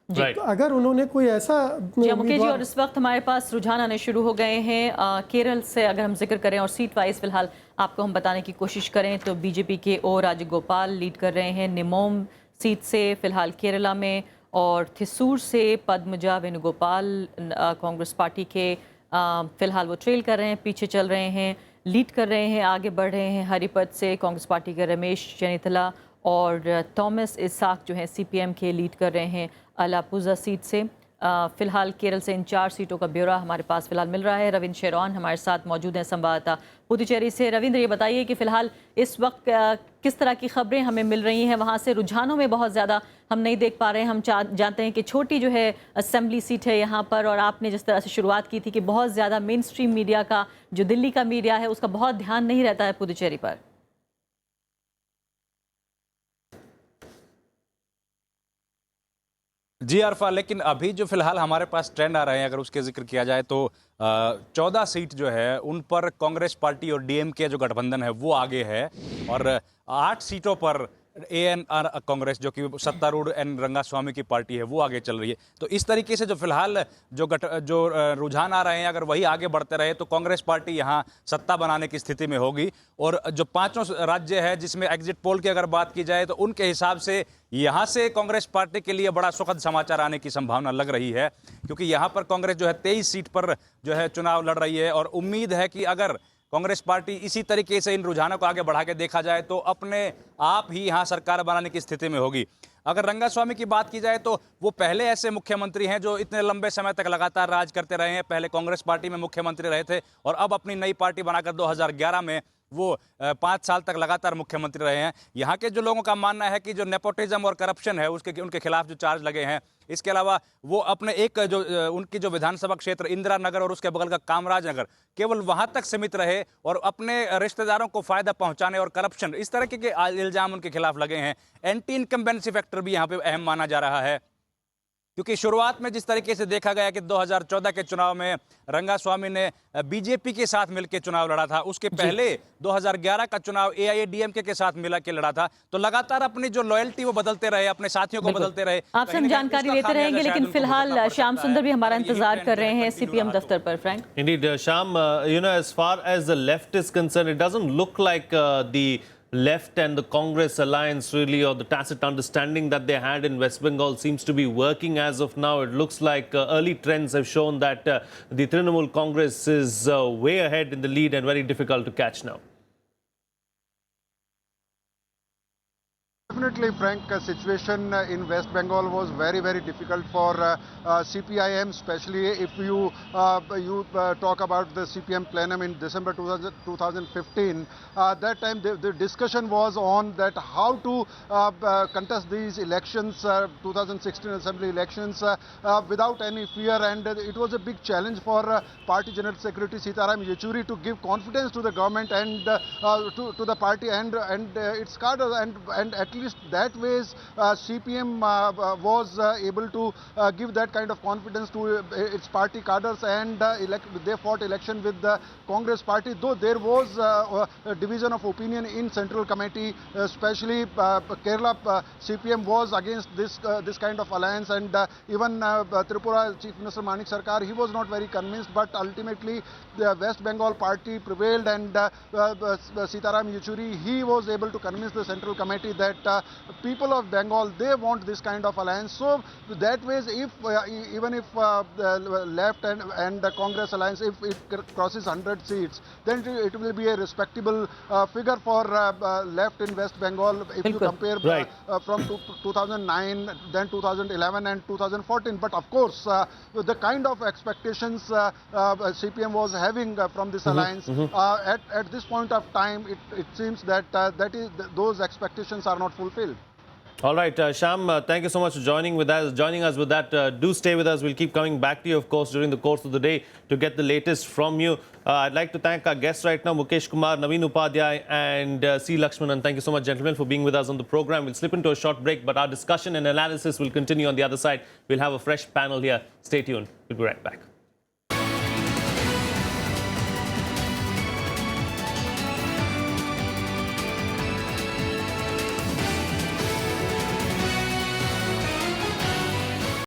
Right. तो अगर उन्होंने कोई ऐसा जी मुकेश जी, और इस वक्त हमारे पास रुझान आने शुरू हो गए हैं केरल से। अगर हम जिक्र करें और सीट वाइज फिलहाल आपको हम बताने की कोशिश करें तो बीजेपी के ओ राजगोपाल लीड कर रहे हैं निमोम सीट से फिलहाल केरला में, और थिसूर से पद्मजा वेणुगोपाल कांग्रेस पार्टी के फिलहाल वो ट्रेल कर रहे हैं, पीछे चल रहे हैं, लीड कर रहे हैं, आगे बढ़ रहे हैं। हरिपद से कांग्रेस पार्टी के रमेश चनिथला और थॉमस इसाक जो हैं सीपीएम के लीड कर रहे हैं अलापुजा सीट से। फिलहाल केरल से इन 4 सीटों का ब्यौरा हमारे पास फिलहाल मिल रहा है। रविंद्र शेरौन हमारे साथ मौजूद हैं, संवाददाता पुदुचेरी से। रविंद्र, ये बताइए कि फिलहाल इस वक्त किस तरह की खबरें हमें मिल रही हैं वहाँ से? रुझानों में बहुत ज़्यादा हम नहीं देख पा रहे हैं। हम जानते हैं कि छोटी जो है असेंबली सीट है यहाँ पर, और आपने जिस तरह से शुरुआत की थी कि बहुत ज़्यादा मेन स्ट्रीम मीडिया का, जो दिल्ली का मीडिया है, उसका बहुत ध्यान नहीं रहता है पुदुचेरी पर। जी अरफा, लेकिन अभी जो फिलहाल हमारे पास ट्रेंड आ रहे हैं, अगर उसके जिक्र किया जाए तो 14 सीट जो है उन पर कांग्रेस पार्टी और डीएमके जो गठबंधन है वो आगे है, और 8 सीटों पर एएनआर कांग्रेस जो कि सत्तारूढ़ एन रंगास्वामी की पार्टी है वो आगे चल रही है। तो इस तरीके से जो फिलहाल जो रुझान आ रहे हैं, अगर वही आगे बढ़ते रहे तो कांग्रेस पार्टी यहाँ सत्ता बनाने की स्थिति में होगी। और जो 5 राज्य है जिसमें एग्जिट पोल की अगर बात की जाए तो उनके हिसाब से यहाँ से कांग्रेस पार्टी के लिए बड़ा सुखद समाचार आने की संभावना लग रही है, क्योंकि यहाँ पर कांग्रेस जो है 23 सीट पर जो है चुनाव लड़ रही है, और उम्मीद है कि अगर कांग्रेस पार्टी इसी तरीके से इन रुझानों को आगे बढ़ा के देखा जाए तो अपने आप ही यहाँ सरकार बनाने की स्थिति में होगी। अगर रंगास्वामी की बात की जाए तो वो पहले ऐसे मुख्यमंत्री हैं जो इतने लंबे समय तक लगातार राज करते रहे हैं। पहले कांग्रेस पार्टी में मुख्यमंत्री रहे थे और अब अपनी नई पार्टी बनाकर 2011 में वो 5 साल तक लगातार मुख्यमंत्री रहे हैं। यहाँ के जो लोगों का मानना है कि जो नेपोटिज्म और करप्शन है उनके खिलाफ जो चार्ज लगे हैं, इसके अलावा वो अपने एक जो उनकी जो विधानसभा क्षेत्र इंदिरा नगर और उसके बगल का कामराज नगर, केवल वहां तक सीमित रहे और अपने रिश्तेदारों को फायदा पहुंचाने और करप्शन, इस तरह के इल्जाम उनके खिलाफ लगे हैं। एंटी इनकम्बेंसी फैक्टर भी यहाँ पे अहम माना जा रहा है, क्योंकि शुरुआत में जिस तरीके से देखा गया कि 2014 के चुनाव में रंगास्वामी ने बीजेपी के साथ मिलकर चुनाव लड़ा था, उसके पहले 2011 का चुनाव एआईएडीएमके के साथ मिला के लड़ा था, तो लगातार अपनी जो लॉयल्टी वो बदलते रहे, अपने साथियों को बदलते रहे। आपसे हम जानकारी लेते रहेंगे, लेकिन फिलहाल श्याम सुंदर भी हमारा इंतजार कर रहे हैं सीपीएम दफ्तर पर। Frank, Indeed, Sham, as far as the left is concerned, it doesn't look like the left and the Congress alliance really, or the tacit understanding that they had in West Bengal, seems to be working as of now. It looks like early trends have shown that the Trinamool Congress is way ahead in the lead and very difficult to catch now. Definitely, Frank, situation in West Bengal was very, very difficult for CPIM, especially if you talk about the CPM plenum in December 2015. That time the discussion was on that how to contest these elections, 2016 assembly elections, without any fear, and it was a big challenge for Party General Secretary Sitaram Yechuri to give confidence to the government and to the party and its cadre, and at least that ways CPM was able to give that kind of confidence to its party cadres, and they fought election with the Congress party, though there was a division of opinion in Central Committee, especially Kerala CPM was against this kind of alliance, and even Tripura Chief Minister Manik Sarkar, he was not very convinced, but ultimately the West Bengal party prevailed, and Sitaram Yechuri, he was able to convince the Central Committee that people of Bengal, they want this kind of alliance. So that ways, if even if the left and the Congress alliance, if it crosses 100 seats, then it will be a respectable figure for left in West Bengal if you compare from 2009, then 2011 and 2014. But of course, the kind of expectations CPM was having from this alliance, at this point of time, it seems that those expectations are not fulfilled. All right, Sham, thank you so much for joining us with that. Do stay with us. We'll keep coming back to you, of course, during the course of the day to get the latest from you. I'd like to thank our guests right now, Mukesh Kumar, Naveen Upadhyay and C. Lakshmanan. Thank you so much, gentlemen, for being with us on the program. We'll slip into a short break, but our discussion and analysis will continue on the other side. We'll have a fresh panel here. Stay tuned. We'll be right back.